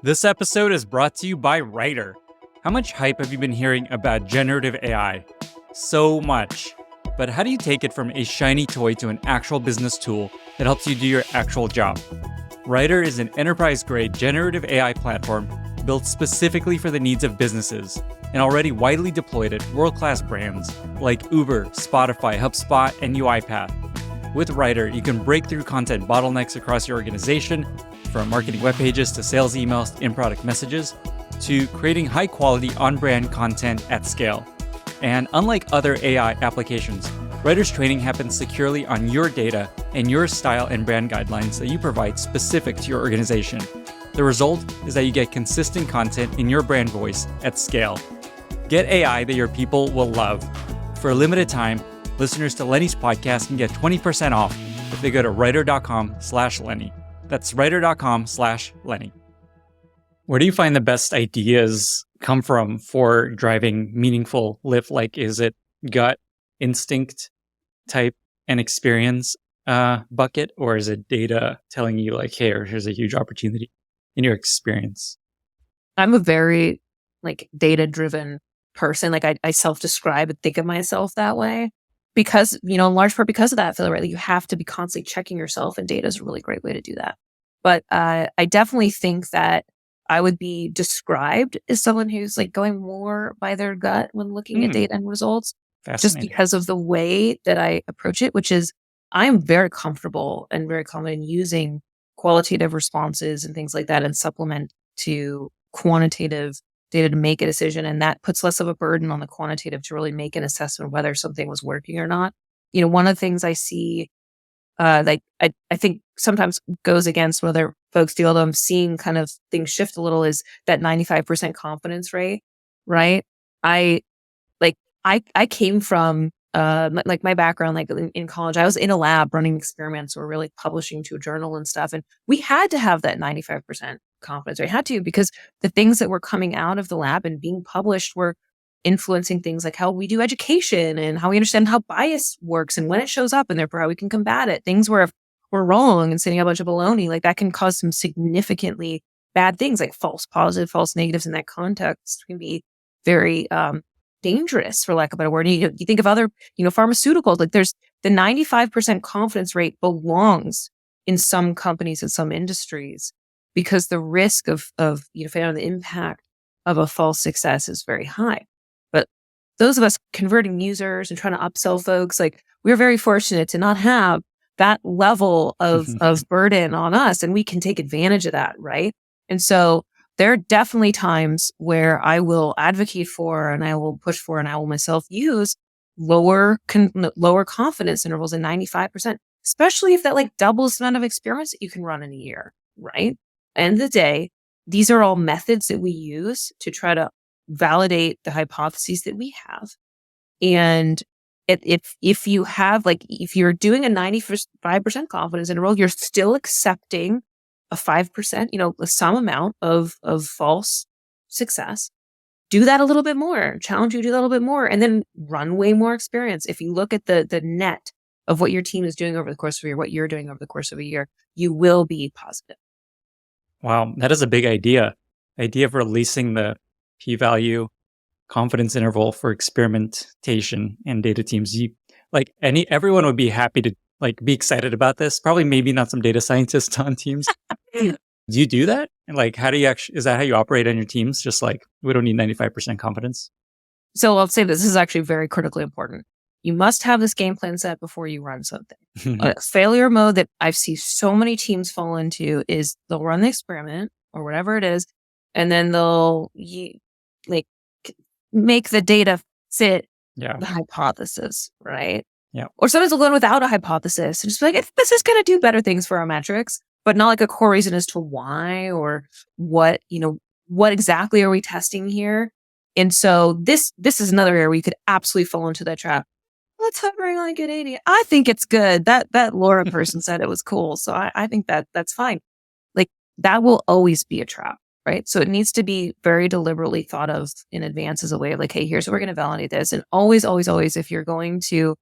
This episode is brought to you by Writer. How much hype have you been hearing about generative AI? So much. But how do you take it from a shiny toy to an actual business tool that helps you do your actual job? Writer is an enterprise-grade generative AI platform built specifically for the needs of businesses and already widely deployed at world-class brands like Uber, Spotify, HubSpot, and UiPath. With Writer, you can break through content bottlenecks across your organization, from marketing web pages to sales emails to in-product messages, to creating high-quality on-brand content at scale. And unlike other AI applications, Writer's training happens securely on your data and your style and brand guidelines that you provide specific to your organization. The result is that you get consistent content in your brand voice at scale. Get AI that your people will love. For a limited time, listeners to Lenny's podcast can get 20% off if they go to writer.com/Lenny. That's writer.com/Lenny. Where do you find the best ideas come from for driving meaningful lift? Like, is it gut, instinct type and experience bucket, or is it data telling you like, hey, here's a huge opportunity in your experience? I'm a very data-driven person. Like I self-describe and think of myself that way because, in large part because of that, I feel right. You have to be constantly checking yourself, and data is a really great way to do that. But I definitely think that I would be described as someone who's going more by their gut when looking at data and results, just because of the way that I approach it, which is I'm very comfortable and very confident in using qualitative responses and things like that and supplement to quantitative data to make a decision. And that puts less of a burden on the quantitative to really make an assessment whether something was working or not. One of the things I see, I think sometimes goes against whether folks deal, although I'm seeing kind of things shift a little, is that 95% confidence rate, right? I came from, my background, in college, I was in a lab running experiments or really publishing to a journal and stuff. And we had to have that 95% confidence rate, had to, because the things that were coming out of the lab and being published were influencing things like how we do education and how we understand how bias works and when it shows up and therefore how we can combat it. Things where if we're wrong and saying a bunch of baloney, that can cause some significantly bad things, like false positive, false negatives in that context can be very, dangerous, for lack of a better word. You think of other, pharmaceuticals, there's the 95% confidence rate belongs in some companies and some industries because the risk of failing the impact of a false success is very high. But those of us converting users and trying to upsell folks, we're very fortunate to not have that level of burden on us, and we can take advantage of that, right? And so there are definitely times where I will advocate for and I will push for and I will myself use lower confidence intervals than 95%, especially if that doubles the amount of experiments that you can run in a year, right? End of the day, these are all methods that we use to try to validate the hypotheses that we have. And if you have, if you're doing a 95% confidence interval, you're still accepting a 5%, some amount of false success. do that a little bit more, challenge you to do that a little bit more, and then run way more experience. If you look at the net of what your team is doing over the course of a year, what you're doing over the course of a year, you will be positive. Wow, that is a big idea. Idea of releasing the p-value confidence interval for experimentation and data teams. Everyone would be happy to be excited about this. Probably maybe not some data scientists on teams. Do you do that? And how do you actually, is that how you operate on your teams? Just we don't need 95% confidence. So I'll say this is actually very critically important. You must have this game plan set before you run something. A failure mode that I've seen so many teams fall into is they'll run the experiment or whatever it is, and then they'll make the data fit the hypothesis, right? Yeah. Or sometimes they'll go in without a hypothesis and just be like, this is going to do better things for our metrics, but not a core reason as to why or what exactly are we testing here. And so this is another area where you could absolutely fall into that trap. Let's hovering at 80. I think it's good. That Laura person said it was cool. So I think that's fine. That will always be a trap, right? So it needs to be very deliberately thought of in advance as a way of hey, here's what we're going to validate this. And always, always, always, if you're going to,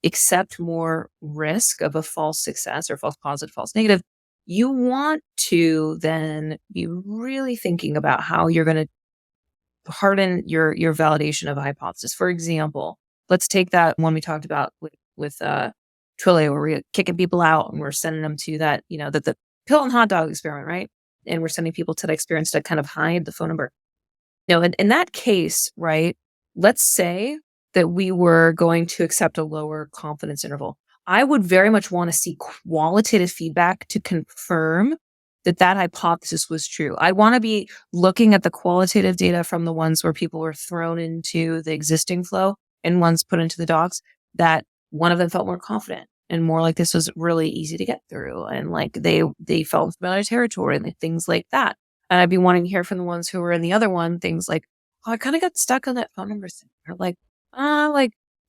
accept more risk of a false success or false positive, false negative, you want to then be really thinking about how you're going to harden your validation of a hypothesis. For example, let's take that one we talked about with Twilio, where we're kicking people out and we're sending them to that, the pill and hot dog experiment, right? And we're sending people to that experience to kind of hide the phone number. In that case, right, let's say that we were going to accept a lower confidence interval. I would very much want to see qualitative feedback to confirm that hypothesis was true. I want to be looking at the qualitative data from the ones where people were thrown into the existing flow and ones put into the docs, that one of them felt more confident and more like this was really easy to get through. And they felt familiar territory and things like that. And I'd be wanting to hear from the ones who were in the other one, things like, oh, I kind of got stuck on that phone number thing. Or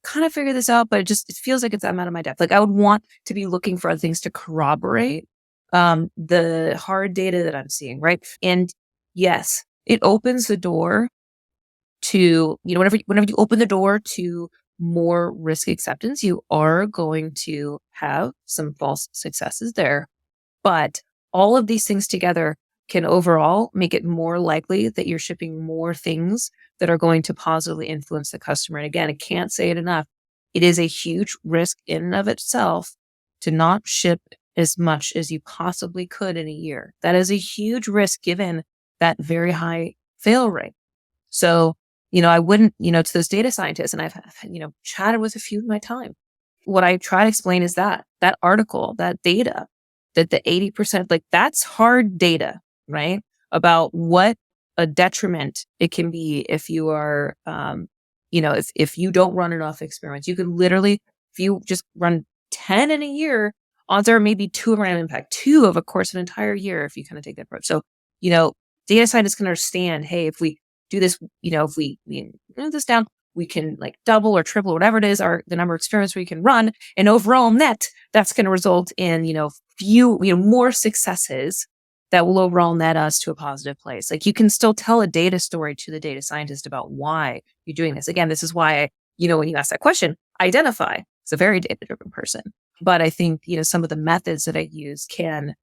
kind of figure this out, but it feels like I'm out of my depth. I would want to be looking for other things to corroborate the hard data that I'm seeing, right? And yes, it opens the door to, whenever you open the door to more risk acceptance, you are going to have some false successes there. But all of these things together can overall make it more likely that you're shipping more things that are going to positively influence the customer. And again, I can't say it enough. It is a huge risk in and of itself to not ship as much as you possibly could in a year. That is a huge risk given that very high fail rate. So, I wouldn't, to those data scientists, and I've, chatted with a few in my time. What I try to explain is that article, that data, that the 80%, that's hard data, right? About what a detriment it can be if you are, if you don't run enough experiments. You could literally, if you just run 10 in a year, odds are maybe 2 of random impact, 2 of a course of an entire year if you kind of take that approach. So, data scientists can understand, hey, if we do this, if we move this down, we can double or triple, whatever it is, the number of experiments we can run. And overall net, that's going to result in, more successes that will overall net us to a positive place. You can still tell a data story to the data scientist about why you're doing this. Again, this is why, when you ask that question, identify. It's a very data-driven person. But I think, some of the methods that I use can,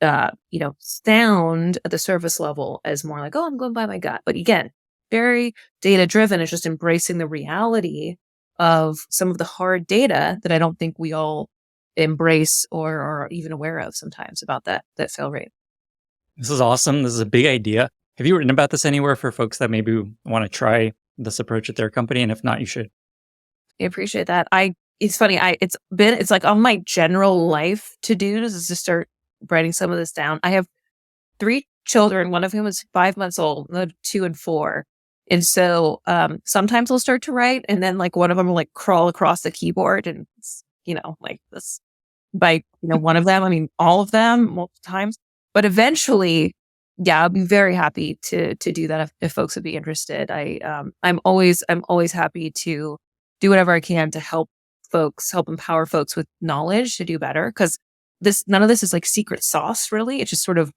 sound at the surface level as more oh, I'm going by my gut. But again, very data-driven is just embracing the reality of some of the hard data that I don't think we all embrace or are even aware of sometimes about that fail rate. This is awesome. This is a big idea. Have you written about this anywhere for folks that maybe want to try this approach at their company? And if not, you should. I appreciate that. It's funny. It's on my general life to-dos is to start writing some of this down. I have 3 children, one of whom is 5 months old, 2 and 4. And so sometimes I'll start to write, and then one of them will crawl across the keyboard, and this by one of them. I mean, all of them multiple times. But eventually, yeah, I'll be very happy to do that if folks would be interested. I'm always happy to do whatever I can to help empower folks with knowledge to do better, because none of this is secret sauce, really. It's just sort of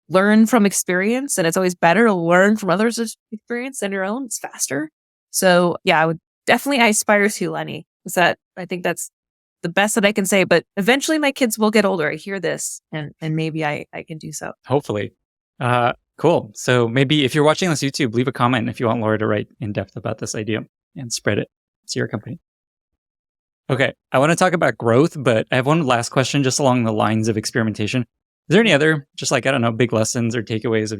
learn from experience, and it's always better to learn from others' experience than your own. It's faster. So yeah, I aspire to, Lenny. I think that's the best that I can say, but eventually my kids will get older. I hear this and maybe I can do so. Hopefully. Cool. So maybe if you're watching this YouTube, leave a comment if you want Laura to write in depth about this idea and spread it to your company. Okay, I want to talk about growth, but I have one last question just along the lines of experimentation. Is there any other, just like, I don't know, big lessons or takeaways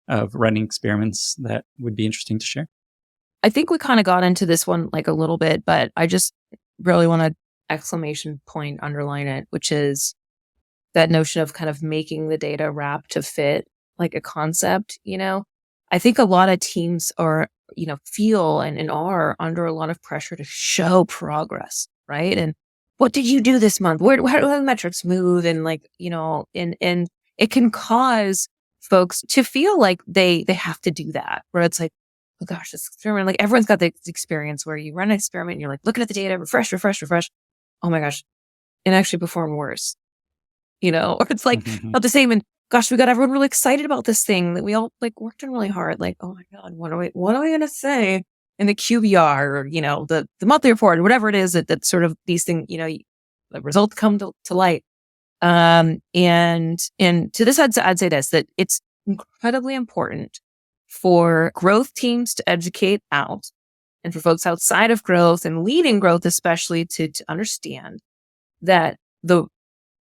of running experiments that would be interesting to share? I think we kind of got into this one like a little bit, but I just really want to exclamation point underline it, which is that notion of kind of making the data wrap to fit like a concept, I think a lot of teams are, feel and are under a lot of pressure to show progress, right? And what did you do this month? Where do the metrics move? And like, and it can cause folks to feel like they have to do that, where it's like, oh gosh, this experiment, like everyone's got the experience where you run an experiment and you're like looking at the data, refresh. Oh my gosh, it actually performed worse, or it's like not the same. And gosh, we got everyone really excited about this thing that we all like worked on really hard. Like, oh my God, what are we going to say in the QBR or, the monthly report or whatever it is that sort of these things, the results come to light. And to this, I'd say this, that it's incredibly important for growth teams to educate out and for folks outside of growth and leading growth, especially to understand that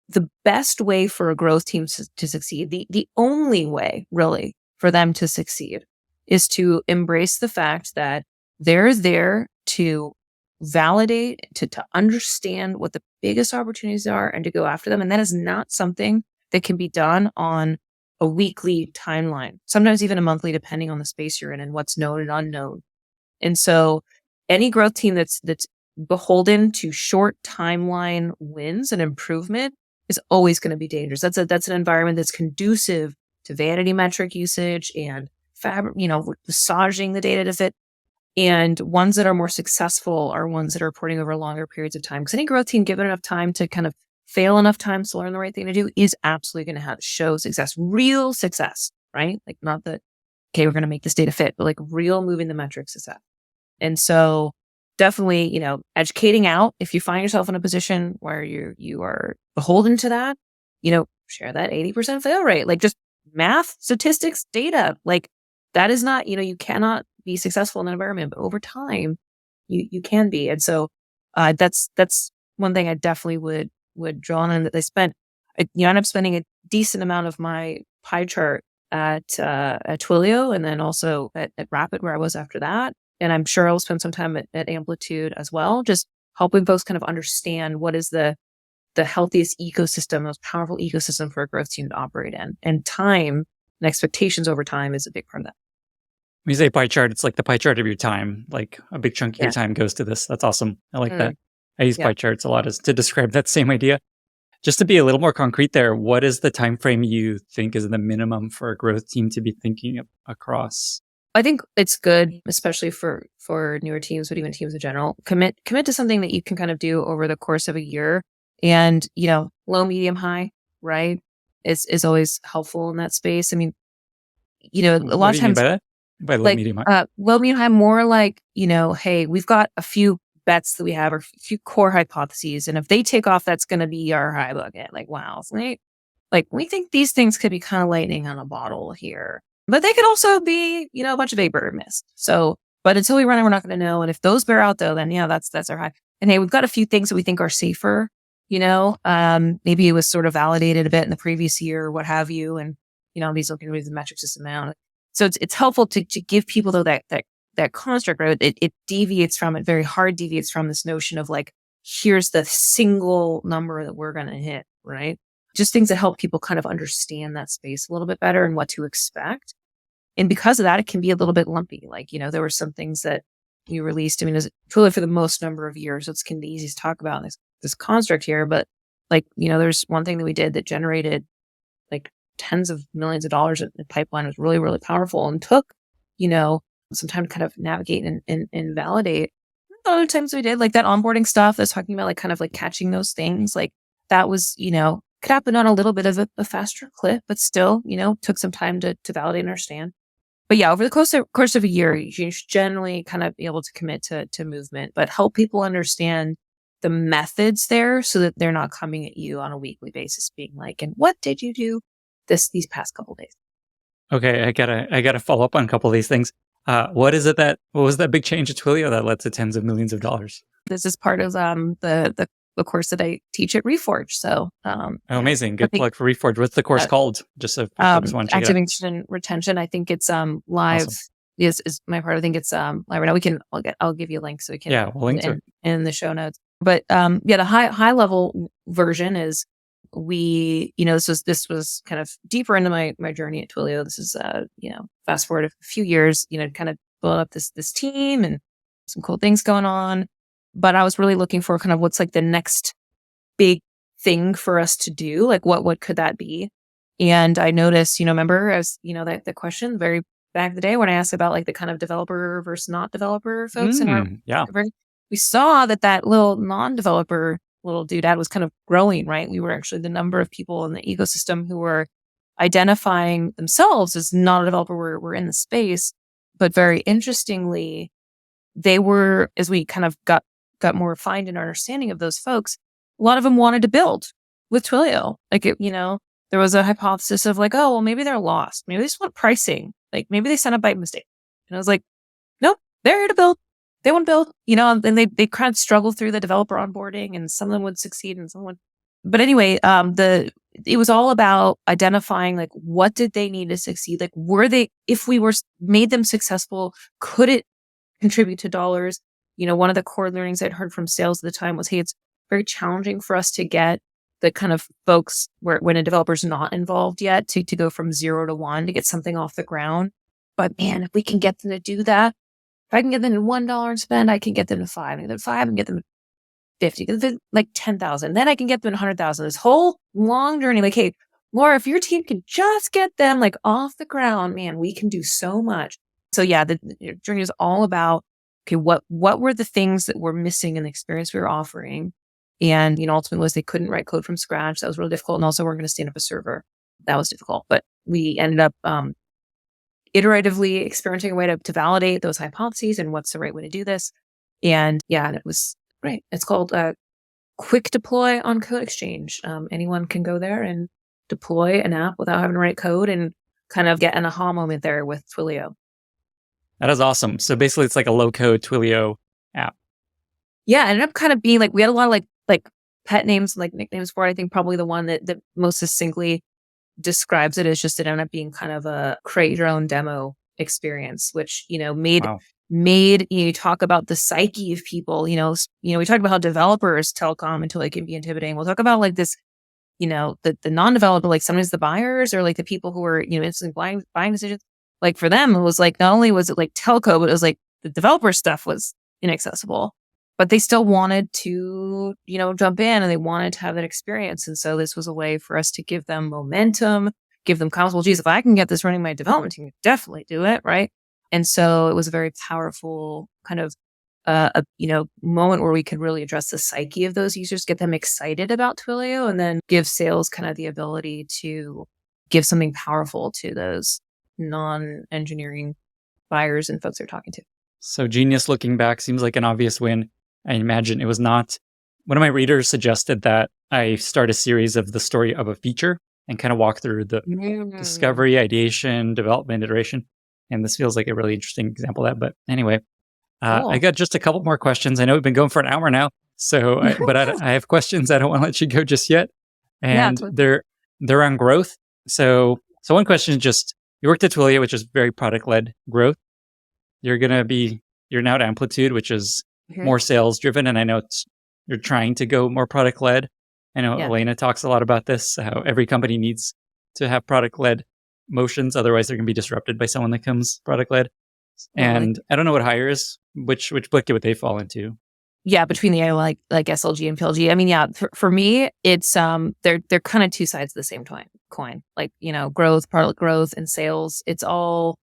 the best way for a growth team to succeed, the only way really for them to succeed is to embrace the fact that they're there to validate, to understand what the biggest opportunities are and to go after them. And that is not something that can be done on a weekly timeline, sometimes even a monthly, depending on the space you're in and what's known and unknown. And so any growth team that's beholden to short timeline wins and improvement is always going to be dangerous. That's an environment that's conducive to vanity metric usage and massaging the data to fit. And ones that are more successful are ones that are reporting over longer periods of time. Because any growth team given enough time to kind of fail enough times to learn the right thing to do is absolutely going to show success, real success, right? Like not that, okay, we're going to make this data fit, but like real moving the metric success. And so definitely, educating out. If you find yourself in a position where you are beholden to that, share that 80% fail rate, like just math, statistics, data, like that is not, you cannot be successful in an environment, but over time you can be. And so, that's one thing I definitely would draw on. And that I end up spending a decent amount of my pie chart at Twilio and then also at Rapid where I was after that. And I'm sure I'll spend some time at Amplitude as well, just helping folks kind of understand what is the healthiest ecosystem, most powerful ecosystem for a growth team to operate in. And time and expectations over time is a big part of that. When you say pie chart, it's like the pie chart of your time. Like a big chunk of your time goes to this. That's awesome. I like that. I use pie charts a lot to describe that same idea. Just to be a little more concrete there, what is the time frame you think is the minimum for a growth team to be thinking across? I think it's good, especially for newer teams, but even teams in general, commit to something that you can kind of do over the course of a year. And, low, medium, high, right, is always helpful in that space. I mean, a lot of times, by that? By low, medium, high? Low, medium, high, more like, hey, we've got a few bets that we have or a few core hypotheses. And if they take off, that's going to be our high bucket. Like, wow, like we think these things could be kind of lightning on a bottle here. But they could also be, a bunch of vapor mist. So, but until we run it, we're not going to know. And if those bear out though, then that's our high. And hey, we've got a few things that we think are safer, maybe it was sort of validated a bit in the previous year or what have you. And, these looking at the metric system out. So it's helpful to give people though that construct, right? It deviates from it, very hard deviates from this notion of like, here's the single number that we're going to hit, right? Just things that help people kind of understand that space a little bit better and what to expect. And because of that, it can be a little bit lumpy. Like, there were some things that we released. I mean, it was truly for the most number of years. So it's kind of easy to talk about this construct here. But like, there's one thing that we did that generated like tens of millions of dollars in the pipeline. It was really, really powerful and took, some time to kind of navigate and validate. Other times we did like that onboarding stuff that's talking about like kind of like catching those things. Like that was, kind could happen on a little bit of a faster clip, but still, took some time to validate and understand. But yeah, over the course of a year, you should generally kind of be able to commit to movement, but help people understand the methods there so that they're not coming at you on a weekly basis being like, and what did you do these past couple of days? Okay, I gotta follow up on a couple of these things. What was that big change at Twilio that led to tens of millions of dollars? This is part of the course that I teach at Reforge. So Amazing. I Good think plug for Reforge. What's the course called? Just so folks want to check it out. activation retention. I think it's live. Awesome. Is my part. I think it's live right now. I'll give you a link so we can We'll link to it in the show notes. But the high level version is this was kind of deeper into my journey at Twilio. This is fast forward a few years, kind of build up this team and some cool things going on. But I was really looking for kind of what's like the next big thing for us to do. Like what could that be? And I noticed, remember as that the question very back in the day when I asked about like the kind of developer versus not developer folks in our we saw that little non-developer little doodad was kind of growing, right? We were actually the number of people in the ecosystem who were identifying themselves as not a developer were in the space. But very interestingly, they were, as we kind of got more refined in our understanding of those folks, a lot of them wanted to build with Twilio. Like, there was a hypothesis of like, oh, well, maybe they're lost. Maybe they just want pricing. Like maybe they signed up by mistake. And I was like, nope, they're here to build. They want to build, and they kind of struggle through the developer onboarding and some of them would succeed and some would. But anyway, it was all about identifying like, what did they need to succeed? Like, if we made them successful, could it contribute to dollars? One of the core learnings I'd heard from sales at the time was, hey, it's very challenging for us to get the kind of folks when a developer's not involved yet to go from 0 to 1 to get something off the ground. But man, if we can get them to do that, if I can get them to $1 and spend, I can get them to 5. I can get them to 5 and get them to 50, get them to like 10,000. Then I can get them to 100,000. This whole long journey, like, hey, Laura, if your team can just get them like off the ground, man, we can do so much. So yeah, the journey is all about, okay, what were the things that were missing in the experience we were offering? And, ultimately was they couldn't write code from scratch. That was really difficult. And also we're going to stand up a server. That was difficult. But we ended up iteratively experimenting a way to validate those hypotheses and what's the right way to do this. And yeah, it was great. It's called Quick Deploy on Code Exchange. Anyone can go there and deploy an app without having to write code and kind of get an aha moment there with Twilio. That is awesome. So basically it's like a low code Twilio app. Yeah, it ended up kind of being like, we had a lot of like pet names, like nicknames for it. I think probably the one that most succinctly describes it as just it ended up being kind of a create your own demo experience, which, made you talk about the psyche of people, we talked about how developers telecom until it can be intimidating. We'll talk about like this, the non-developer, like sometimes the buyers or like the people who are, instant buying decisions. Like for them, it was like, not only was it like telco, but it was like the developer stuff was inaccessible. But they still wanted to, jump in and they wanted to have that experience. And so this was a way for us to give them momentum, give them confidence. Well, geez, if I can get this running my development team, definitely do it, right? And so it was a very powerful kind of, moment where we could really address the psyche of those users, get them excited about Twilio, and then give sales kind of the ability to give something powerful to those non-engineering buyers and folks they're talking to. So Genius looking back seems like an obvious win. I imagine it was not. One of my readers suggested that I start a series of the story of a feature and kind of walk through the discovery, ideation, development, iteration. And this feels like a really interesting example of that. But anyway, cool. I got just a couple more questions. I know we've been going for an hour now, so I have questions. I don't want to let you go just yet. And they're on growth. So one question is just, you worked at Twilio, which is very product-led growth. You're now at Amplitude, which is more sales driven. And I know you're trying to go more product led. I know Elena talks a lot about this, how every company needs to have product led motions. Otherwise they're going to be disrupted by someone that comes product led. And I don't know what hires, which bucket would they fall into? Yeah. Between the like SLG and PLG. I mean, for me, it's, they're kind of two sides of the same coin, like, growth, product growth and sales. It's all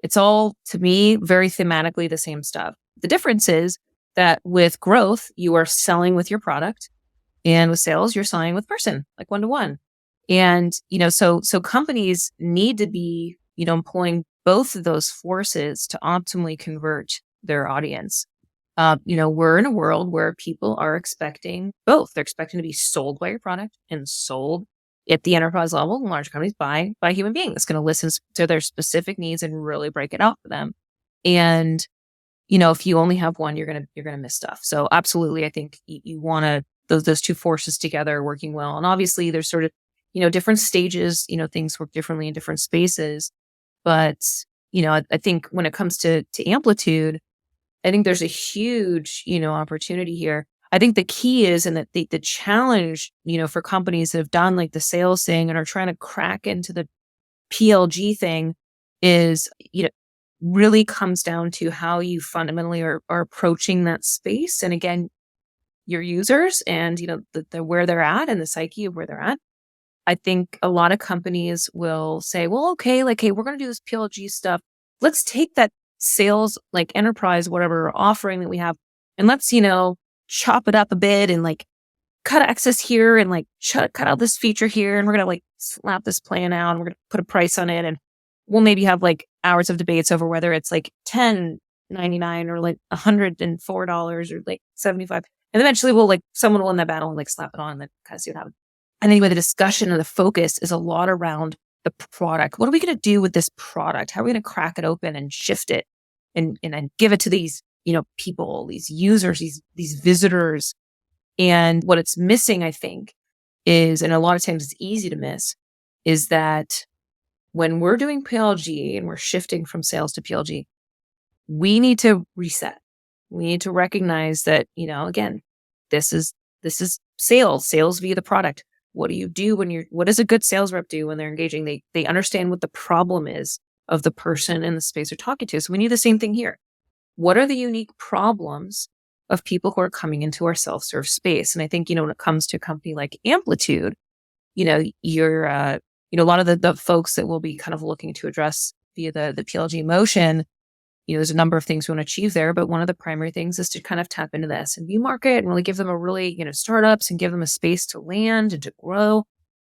to me, very thematically the same stuff. The difference is that with growth, you are selling with your product. With sales, you are selling with your service. And so it's all about, okay, what are the things that we're missing in the experience we were offering? And, ultimately was they couldn't write code from scratch. That was difficult. But we ended up building And with sales, you're selling with person, like one-to-one. And, so companies need to be, employing both of those forces to optimally convert their audience. We're in a world where people are expecting both. They're expecting to be sold by your product and sold at the enterprise level in large companies by a human being that's going to listen to their specific needs and really break it out for them. And, if you only have one, you're gonna miss stuff. So absolutely, I think you want to those two forces together working well. And obviously, there's sort of different stages. Things work differently in different spaces. But I think when it comes to Amplitude, I think there's a huge, opportunity here. I think the key is, and that the challenge, for companies that have done like the sales thing and are trying to crack into the PLG thing is, really comes down to how you fundamentally are approaching that space. And again, your users and, the where they're at and the psyche of where they're at. I think a lot of companies will say, well, okay, like, hey, we're going to do this PLG stuff. Let's take that sales, like enterprise, whatever offering that we have, and let's, chop it up a bit and like cut access here and like cut out this feature here. And we're going to like slap this plan out and we're going to put a price on it. And we'll maybe have like hours of debates over whether it's like $10.99 or like $104 or like 75. And eventually someone will win that battle and like slap it on and then kind of see what happens. And anyway, the discussion and the focus is a lot around the product. What are we going to do with this product? How are we going to crack it open and shift it and give it to these, people, these users, these visitors? And what it's missing, I think, is, and a lot of times it's easy to miss, is that when we're doing PLG and we're shifting from sales to PLG, we need to reset. We need to recognize that, again, this is sales via the product. What do you do what does a good sales rep do when they're engaging? They understand what the problem is of the person in the space they're talking to. So we need the same thing here. What are the unique problems of people who are coming into our self-serve space? And I think, when it comes to a company like Amplitude, you're, a lot of the folks that will be kind of looking to address via the PLG motion, there's a number of things we want to achieve there, but one of the primary things is to kind of tap into the SMB market and really give them a really, startups and give them a space to land and to grow.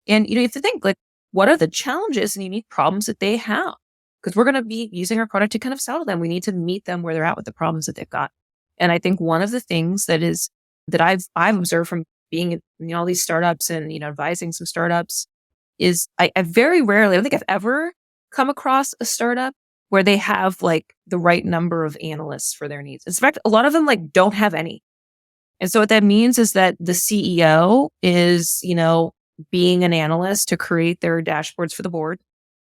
And, you have to think, like, what are the challenges and unique problems that they have? Because we're going to be using our product to kind of sell to them. We need to meet them where they're at with the problems that they've got. And I think one of the things that I've observed from being in all these startups and, advising some startups is I very rarely, I don't think I've ever come across a startup where they have like the right number of analysts for their needs. In fact, a lot of them like don't have any. And so what that means is that the CEO is, being an analyst to create their dashboards for the board.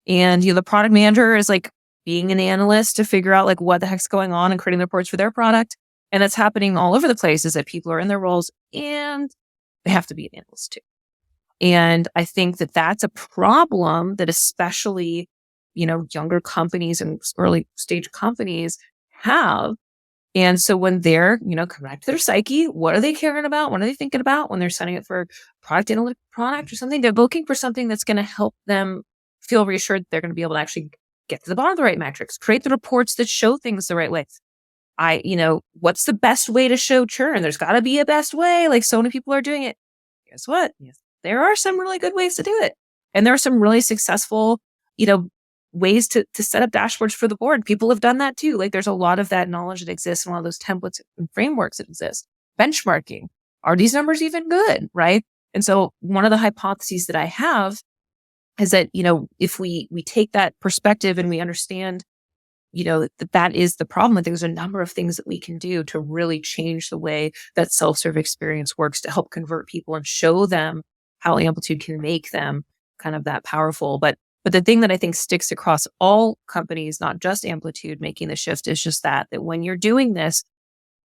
And, the product manager is like being an analyst to figure out like what the heck's going on and creating the reports for their product. And that's happening all over the place, is that people are in their roles and they have to be an analyst too. And I think that that's a problem that especially, younger companies and early stage companies have. And so when they're, coming back to their psyche, what are they caring about? What are they thinking about when they're signing up for a product analytic product or something? They're looking for something that's going to help them feel reassured that they're going to be able to actually get to the bottom of the right metrics, create the reports that show things the right way. What's the best way to show churn? There's got to be a best way. Like, so many people are doing it. Guess what? Yes, there are some really good ways to do it. And there are some really successful, ways to set up dashboards for the board. People have done that too. Like, there's a lot of that knowledge that exists and a lot of those templates and frameworks that exist. Benchmarking. Are these numbers even good? Right. And so one of the hypotheses that I have is that, if we take that perspective and we understand, that is the problem, that there's a number of things that we can do to really change the way that self-serve experience works to help convert people and show them how Amplitude can make them kind of that powerful. But the thing that I think sticks across all companies, not just Amplitude making the shift, is just that when you're doing this,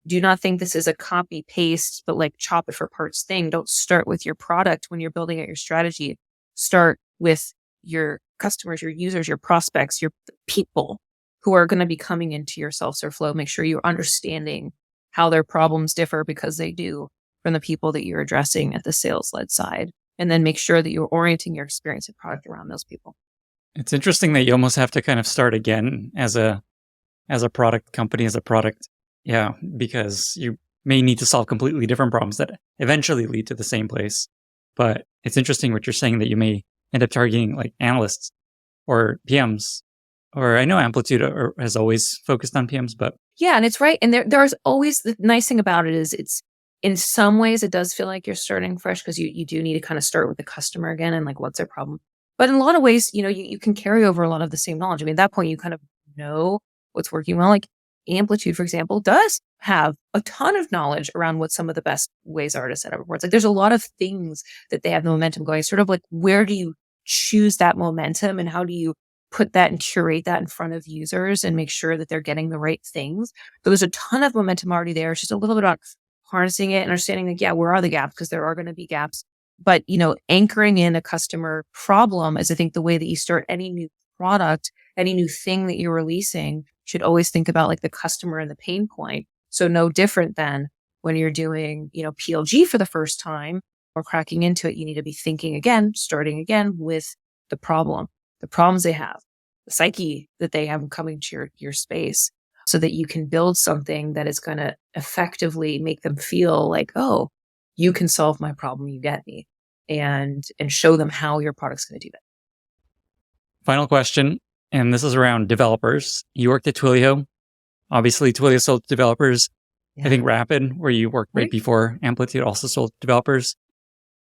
do not think this is a copy paste, but like chop it for parts thing. Don't start with your product when you're building out your strategy. Start with your customers, your users, your prospects, your people who are going to be coming into your self-serve flow. Make sure you're understanding how their problems differ, because they do, from the people that you're addressing at the sales-led side. And then make sure that you're orienting your experience and product around those people. It's interesting that you almost have to kind of start again as a product company, as a product. Yeah, because may need to solve completely different problems that eventually lead to the same place. But it's interesting what you're saying, that you may end up targeting like analysts or PMs, or I know Amplitude has always focused on PMs, but Yeah, and it's right. And there's always, the nice thing about it is it's, in some ways it does feel like you're starting fresh, because you do need to kind of start with the customer again and like what's their problem. But in a lot of ways, you can carry over a lot of the same knowledge. I mean, at that point you kind of know what's working well. Like Amplitude, for example, does have a ton of knowledge around what some of the best ways are to set up reports. Like there's a lot of things that they have the momentum going. Sort of like, where do you choose that momentum and how do you put that and curate that in front of users and make sure that they're getting the right things? So there's a ton of momentum already there. It's just a little bit about harnessing it and understanding like, yeah, where are the gaps? Because there are going to be gaps. But, anchoring in a customer problem is, I think, the way that you start any new product, any new thing that you're releasing, should always think about like the customer and the pain point. So no different than when you're doing, PLG for the first time or cracking into it, you need to be thinking again, starting again with the problems they have, the psyche that they have coming to your space, so that you can build something that is going to effectively make them feel like, oh, you can solve my problem, you get me, and show them how your product's going to do that. Final question, and this is around developers. You worked at Twilio. Obviously, Twilio sold to developers. Yeah. I think Rapid, where you worked right before Amplitude, also sold to developers.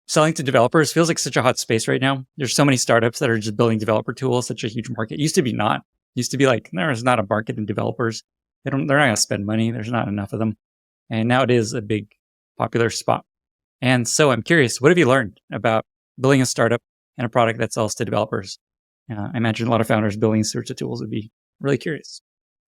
Selling to developers feels like such a hot space right now. There's so many startups that are just building developer tools, such a huge market. It used to be not. It used to be like, there's not a market in developers. They're not going to spend money. There's not enough of them. And now it is a big popular spot. And so I'm curious, what have you learned about building a startup and a product that sells to developers? I imagine a lot of founders building sorts of tools would be really curious.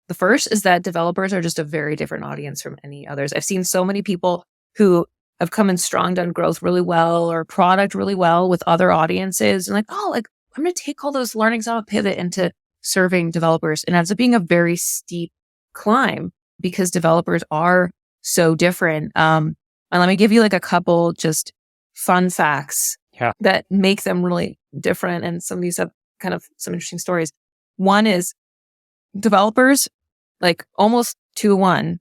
The first is that developers are just a very different audience from any others. I've seen so many people who have come in strong, done growth really well or product really well with other audiences, and like, oh, like I'm going to take all those learnings out, pivot into serving developers. And it ends up being a very steep climb because developers are so different. And let me give you like a couple just fun facts that make them really different. And some of these have kind of some interesting stories. One is developers, like almost 2-1,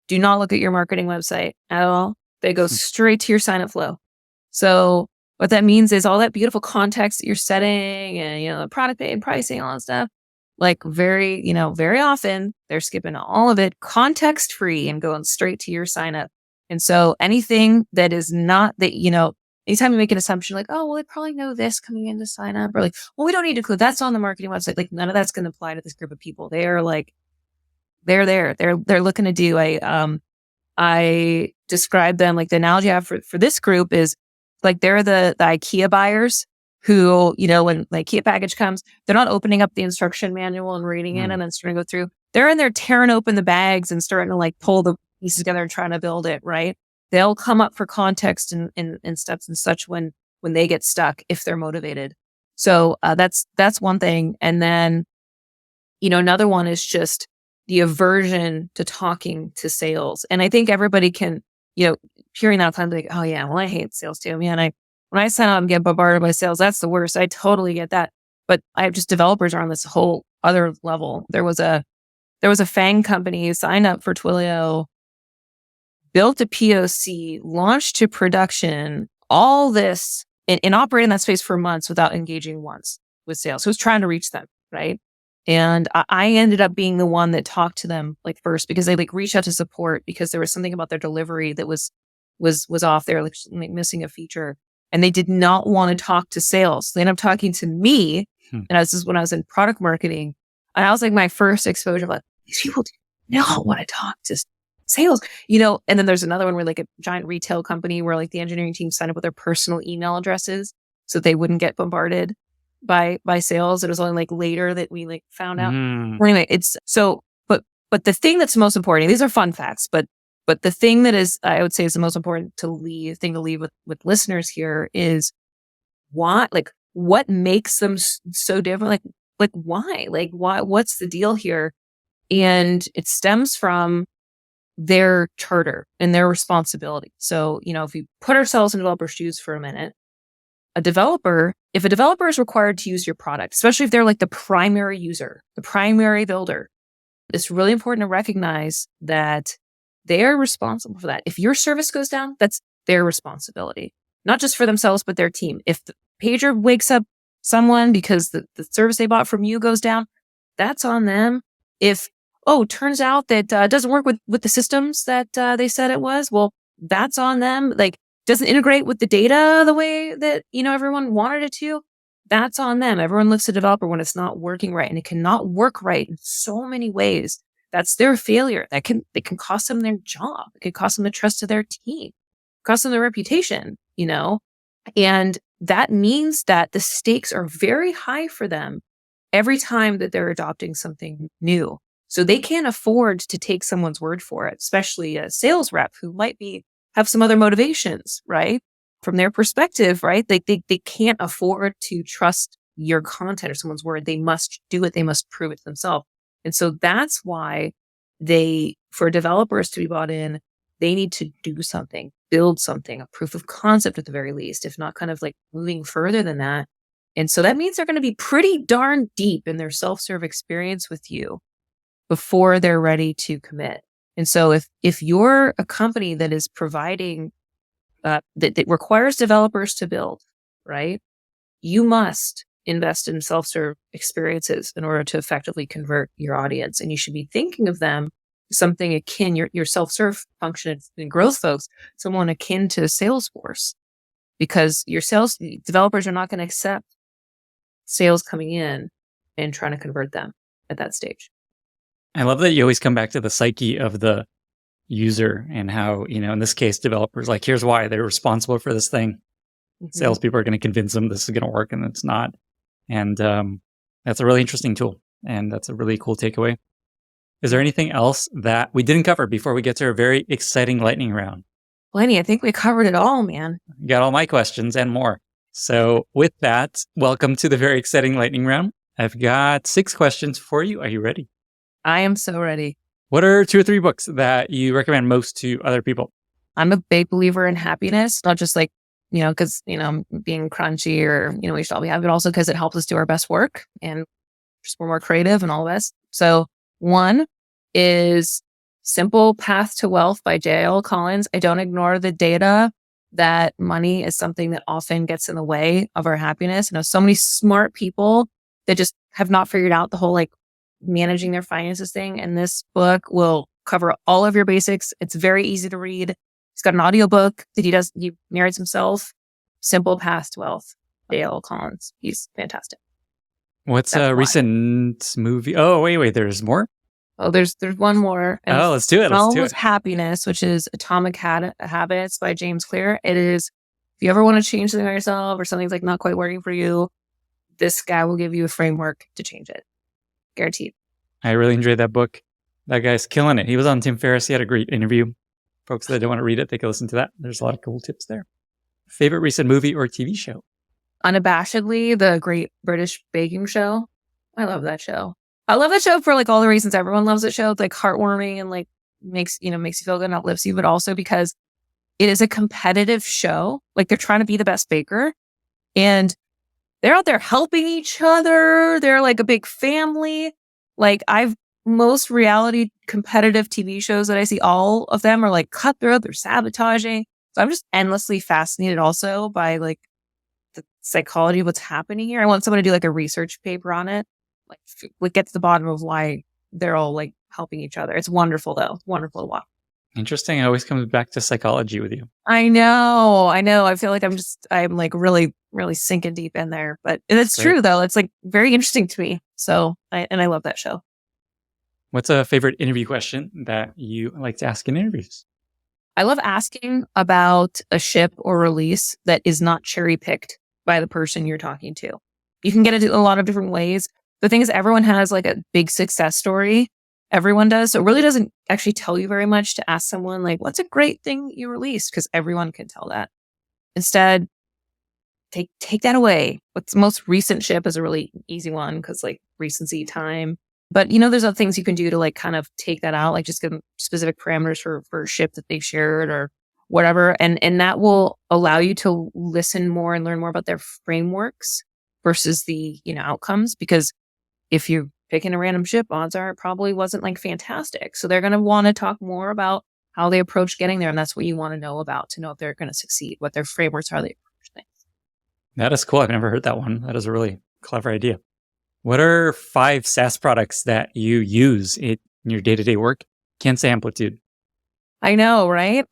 do not look at your marketing website at all. They go straight to your sign-up flow. So what that means is all that beautiful context that you're setting and, the product pay and pricing, all that stuff, like very often they're skipping all of it context free and going straight to your sign-up. And so anything that is not that, anytime you make an assumption like, oh, well, they probably know this coming in to sign up, or like, well, we don't need to include that's on the marketing website. Like none of that's going to apply to this group of people. They are like, they're there. They're looking to do I describe them, like the analogy I have for this group is like they're the IKEA buyers who, when the IKEA package comes, they're not opening up the instruction manual and reading it and then starting to go through. They're in there tearing open the bags and starting to like pull the pieces together and trying to build it, right? They'll come up for context and steps and such when they get stuck, if they're motivated. So that's one thing. And then, another one is just the aversion to talking to sales. And I think everybody can, hearing that time, like, oh yeah, well, I hate sales too. Man, when I sign up and get bombarded by sales, that's the worst. I totally get that. But developers are on this whole other level. There was a FANG company who signed up for Twilio, built a POC, launched to production, all this, and operated in that space for months without engaging once with sales. Who was trying to reach them, right? And I ended up being the one that talked to them like first, because they like reached out to support because there was something about their delivery that was off there, like missing a feature. And they did not want to talk to sales. They ended up talking to me. And this is when I was in product marketing. And I was like my first exposure of like, these people do not want to talk to sales, and then there's another one where like a giant retail company where like the engineering team signed up with their personal email addresses so they wouldn't get bombarded by sales. It was only like later that we like found out. Anyway, it's so, but the thing that's most important, these are fun facts, but the thing that is, I would say is the most important to leave with listeners here is what makes them so different? Like why? Like why, what's the deal here? And it stems from their charter and their responsibility. So, if we put ourselves in developer shoes for a minute, if a developer is required to use your product, especially if they're like the primary user, the primary builder, it's really important to recognize that they're responsible for that. If your service goes down, that's their responsibility, not just for themselves, but their team. If the pager wakes up someone because the service they bought from you goes down, that's on them. If, turns out that it doesn't work with the systems that they said it was, well, that's on them. Like, doesn't integrate with the data the way that, everyone wanted it to, that's on them. Everyone looks at developer when it's not working right, and it cannot work right in so many ways. That's their failure. It can cost them their job. It could cost them the trust of their team, cost them their reputation, and that means that the stakes are very high for them every time that they're adopting something new. So they can't afford to take someone's word for it, especially a sales rep who might have some other motivations, right? From their perspective, right? They can't afford to trust your content or someone's word. They must do it. They must prove it to themselves. And so that's why for developers to be bought in, they need to do something, build something, a proof of concept at the very least, if not kind of like moving further than that. And so that means they're going to be pretty darn deep in their self-serve experience with you before they're ready to commit. And so if you're a company that is providing, that requires developers to build, right? You must invest in self-serve experiences in order to effectively convert your audience. And you should be thinking of them something akin, your self-serve function and growth folks, someone akin to Salesforce, because your sales developers are not going to accept sales coming in and trying to convert them at that stage. I love that you always come back to the psyche of the user and how, in this case, developers, like, here's why they're responsible for this thing. Mm-hmm. Salespeople are going to convince them this is going to work, and it's not. And that's a really interesting tool, and that's a really cool takeaway. Is there anything else that we didn't cover before we get to our very exciting lightning round? Lenny, I think we covered it all, man. You got all my questions and more. So with that, welcome to the very exciting lightning round. I've got 6 questions for you. Are you ready? I am so ready. What are 2 or 3 books that you recommend most to other people? I'm a big believer in happiness, not just like, because, being crunchy or, we should all be happy, but also because it helps us do our best work and just we're more creative and all this. So one is Simple Path to Wealth by J.L. Collins. I don't ignore the data that money is something that often gets in the way of our happiness. I know so many smart people that just have not figured out the whole like managing their finances thing. And this book will cover all of your basics. It's very easy to read. He's got an audiobook that he narrates himself. Simple Path to Wealth, J.L. Collins. He's fantastic. What's a recent movie? Oh, wait, there's more? Oh, there's one more. Let's do it. Let's do it. Happiness, which is Atomic Habits by James Clear. It is, if you ever want to change something about yourself or something's like not quite working for you, this guy will give you a framework to change it. Guaranteed. I really enjoyed that book. That guy's killing it. He was on Tim Ferriss. He had a great interview. Folks that don't want to read it, they can listen to that. There's a lot of cool tips there. Favorite recent movie or TV show? Unabashedly, The Great British Baking Show. I love that show. I love that show for like all the reasons everyone loves that show. It's like heartwarming and like makes you feel good and uplifts you, but also because it is a competitive show. Like they're trying to be the best baker and they're out there helping each other. They're like a big family. Like most reality competitive TV shows that I see, all of them are like cutthroat. They're sabotaging. So I'm just endlessly fascinated also by like the psychology of what's happening here. I want someone to do like a research paper on it. Like get to the bottom of why they're all like helping each other. It's wonderful though. It's wonderful to watch. Interesting. It always comes back to psychology with you. I know. I feel like I'm like really, really sinking deep in there, but it's true though. It's like very interesting to me. So, I love that show. What's a favorite interview question that you like to ask in interviews? I love asking about a ship or release that is not cherry picked by the person you're talking to. You can get it a lot of different ways. The thing is, everyone has like a big success story. Everyone does. So it really doesn't actually tell you very much to ask someone like, what's a great thing you released? Because everyone can tell that. Instead, take that away. What's the most recent ship is a really easy one because like recency time. But there's other things you can do to like kind of take that out, like just give them specific parameters for a ship that they shared or whatever. And that will allow you to listen more and learn more about their frameworks versus the, outcomes. Because if you're picking a random ship, odds are it probably wasn't like fantastic. So they're going to want to talk more about how they approach getting there. And that's what you want to know about to know if they're going to succeed, what their frameworks are they approach things. That is cool. I've never heard that one. That is a really clever idea. What are 5 SaaS products that you use in your day-to-day work? Can't say Amplitude. I know, right?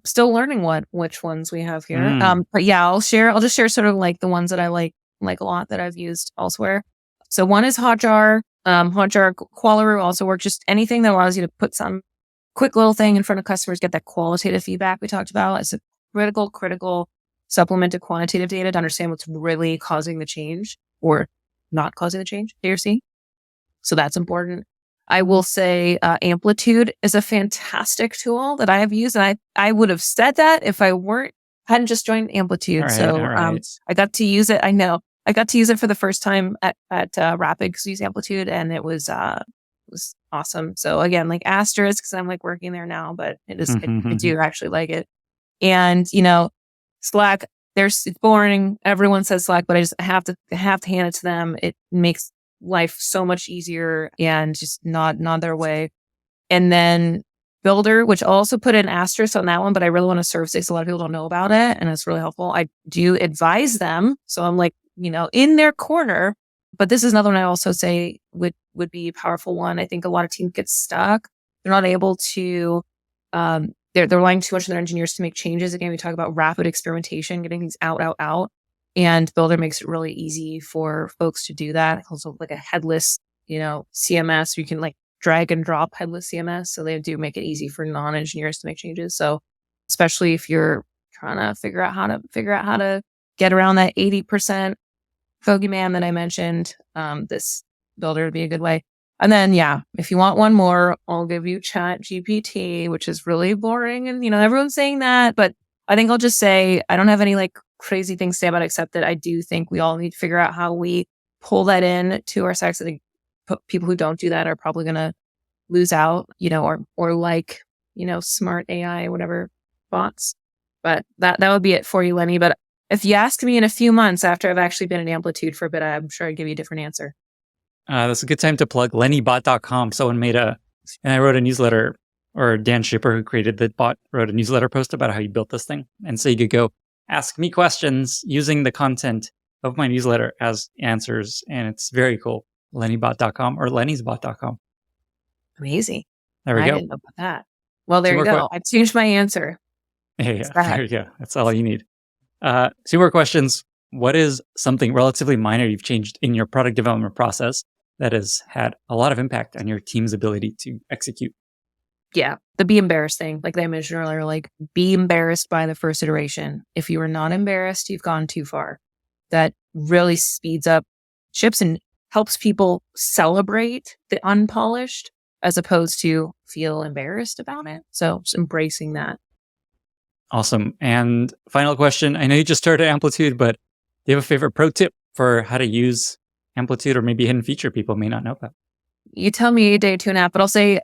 Still learning which ones we have here. But yeah, I'll just share sort of like the ones that I like a lot that I've used elsewhere. So one is Hotjar. Hotjar, Qualaroo also works. Just anything that allows you to put some quick little thing in front of customers, get that qualitative feedback we talked about. It's a critical supplement to quantitative data to understand what's really causing the change or not causing the change, A or C. So that's important. I will say Amplitude is a fantastic tool that I have used. And I would have said that if I hadn't just joined Amplitude. All right. I got to use it. I know. I got to use it for the first time at Rapid because we use Amplitude, and it was awesome. So again, like asterisk because I'm like working there now, but I do actually like it. And Slack, it's boring. Everyone says Slack, but I just have to hand it to them. It makes life so much easier and just not their way. And then Builder, which I'll also put an asterisk on that one, but I really want to serve because a lot of people don't know about it, and it's really helpful. I do advise them, so I'm like in their corner. But this is another one I also say would be a powerful one. I think a lot of teams get stuck. They're not able to. They're relying too much on their engineers to make changes. Again, we talk about rapid experimentation, getting things out. And Builder makes it really easy for folks to do that. It's also like a headless, CMS. You can like drag and drop headless CMS. So they do make it easy for non-engineers to make changes. So especially if you're trying to figure out how to get around that 80% bogeyman that I mentioned, this Builder would be a good way. And then, if you want one more, I'll give you Chat GPT, which is really boring. And, everyone's saying that, but I think I'll just say, I don't have any like crazy things to say about it, except that I do think we all need to figure out how we pull that in to our sites. I think people who don't do that are probably going to lose out, or like, smart AI, whatever bots. But that would be it for you, Lenny. But if you ask me in a few months after I've actually been in Amplitude for a bit, I'm sure I'd give you a different answer. That's a good time to plug lennybot.com. Someone and I wrote a newsletter, or Dan Schipper, who created the bot, wrote a newsletter post about how you built this thing. And so you could go ask me questions using the content of my newsletter as answers. And it's very cool. lennybot.com or lennysbot.com. Amazing. There we go. I didn't know about that. Well, there you go. I changed my answer. Yeah, there you go. That's all you need. 2 more questions. What is something relatively minor you've changed in your product development process that has had a lot of impact on your team's ability to execute? Yeah, the be embarrassed thing, like I mentioned earlier, like be embarrassed by the first iteration. If you are not embarrassed, you've gone too far. That really speeds up ships and helps people celebrate the unpolished as opposed to feel embarrassed about it. So just embracing that. Awesome. And final question. I know you just started Amplitude, but do you have a favorite pro tip for how to use Amplitude, or maybe a hidden feature people may not know about? You tell me a day, 2.5, but I'll say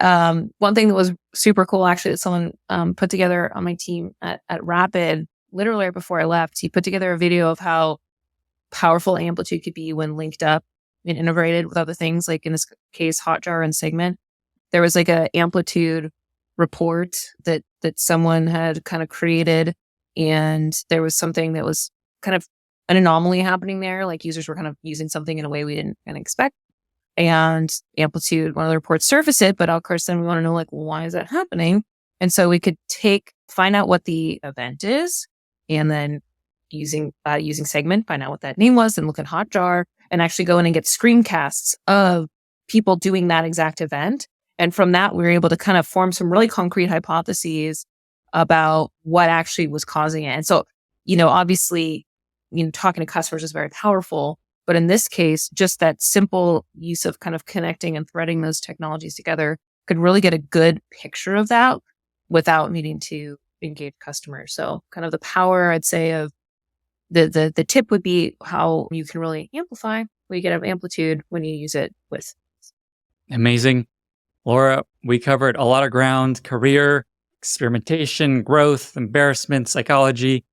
one thing that was super cool, actually, that someone put together on my team at Rapid, literally right before I left. He put together a video of how powerful Amplitude could be when linked up and integrated with other things, like in this case, Hotjar and Segment. There was like a Amplitude report that someone had kind of created, and there was something that was kind of an anomaly happening there. Like users were kind of using something in a way we didn't kind of expect. And Amplitude, one of the reports surfaced it, but of course then we want to know, like, well, why is that happening? And so we could find out what the event is, and then using Segment, find out what that name was, and look at Hotjar and actually go in and get screencasts of people doing that exact event. And from that, we were able to kind of form some really concrete hypotheses about what actually was causing it. And so, obviously, talking to customers is very powerful. But in this case, just that simple use of kind of connecting and threading those technologies together could really get a good picture of that without needing to engage customers. So kind of the power, I'd say, of the tip would be how you can really amplify what you get out of Amplitude when you use it with. Amazing. Laura, we covered a lot of ground: career, experimentation, growth, embarrassment, psychology.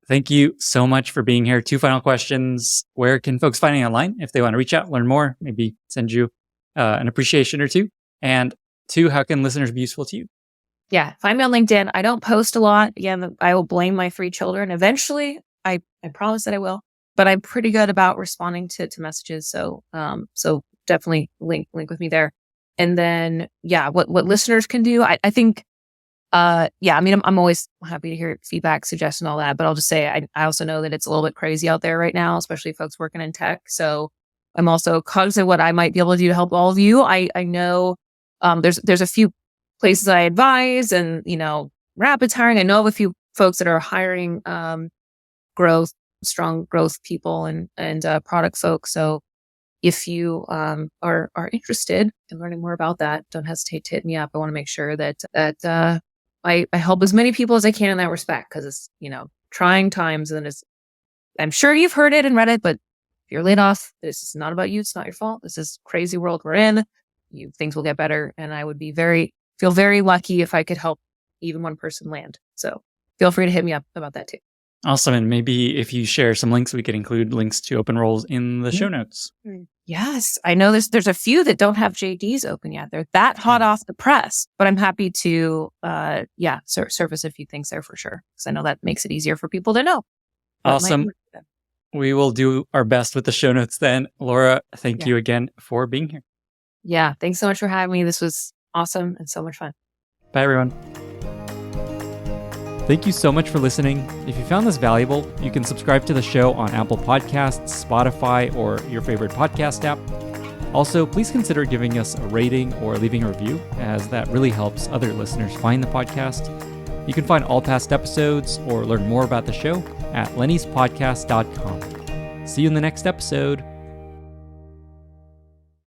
Thank you so much for being here. 2 final questions. Where can folks find you online if they want to reach out, learn more, maybe send you an appreciation or 2? And 2, how can listeners be useful to you? Yeah, find me on LinkedIn. I don't post a lot. Again, I will blame my 3 children. Eventually, I promise that I will, but I'm pretty good about responding to messages. So definitely link with me there. And then, yeah, what listeners can do, I think, yeah, I mean, I'm always happy to hear feedback, suggestions, all that, but I'll just say, I also know that it's a little bit crazy out there right now, especially folks working in tech. So I'm also cognizant of what I might be able to do to help all of you. I know, there's a few places I advise and, rapid hiring. I know of a few folks that are hiring, strong growth people and product folks. So if you are interested in learning more about that, don't hesitate to hit me up. I want to make sure that I help as many people as I can in that respect, because it's, trying times, and I'm sure you've heard it and read it, but if you're laid off, this is not about you. It's not your fault. This is crazy world we're in. Things will get better, and I would feel very lucky if I could help even one person land. So feel free to hit me up about that too. Awesome. And maybe if you share some links, we could include links to open roles in the show notes. Yes. I know there's a few that don't have JDs open yet. They're that hot off the press, but I'm happy to, surface a few things there for sure, because I know that makes it easier for people to know. Awesome. We will do our best with the show notes then. Laura, thank you again for being here. Yeah. Thanks so much for having me. This was awesome and so much fun. Bye, everyone. Thank you so much for listening. If you found this valuable, you can subscribe to the show on Apple Podcasts, Spotify, or your favorite podcast app. Also, please consider giving us a rating or leaving a review, as that really helps other listeners find the podcast. You can find all past episodes or learn more about the show at lennyspodcast.com. See you in the next episode.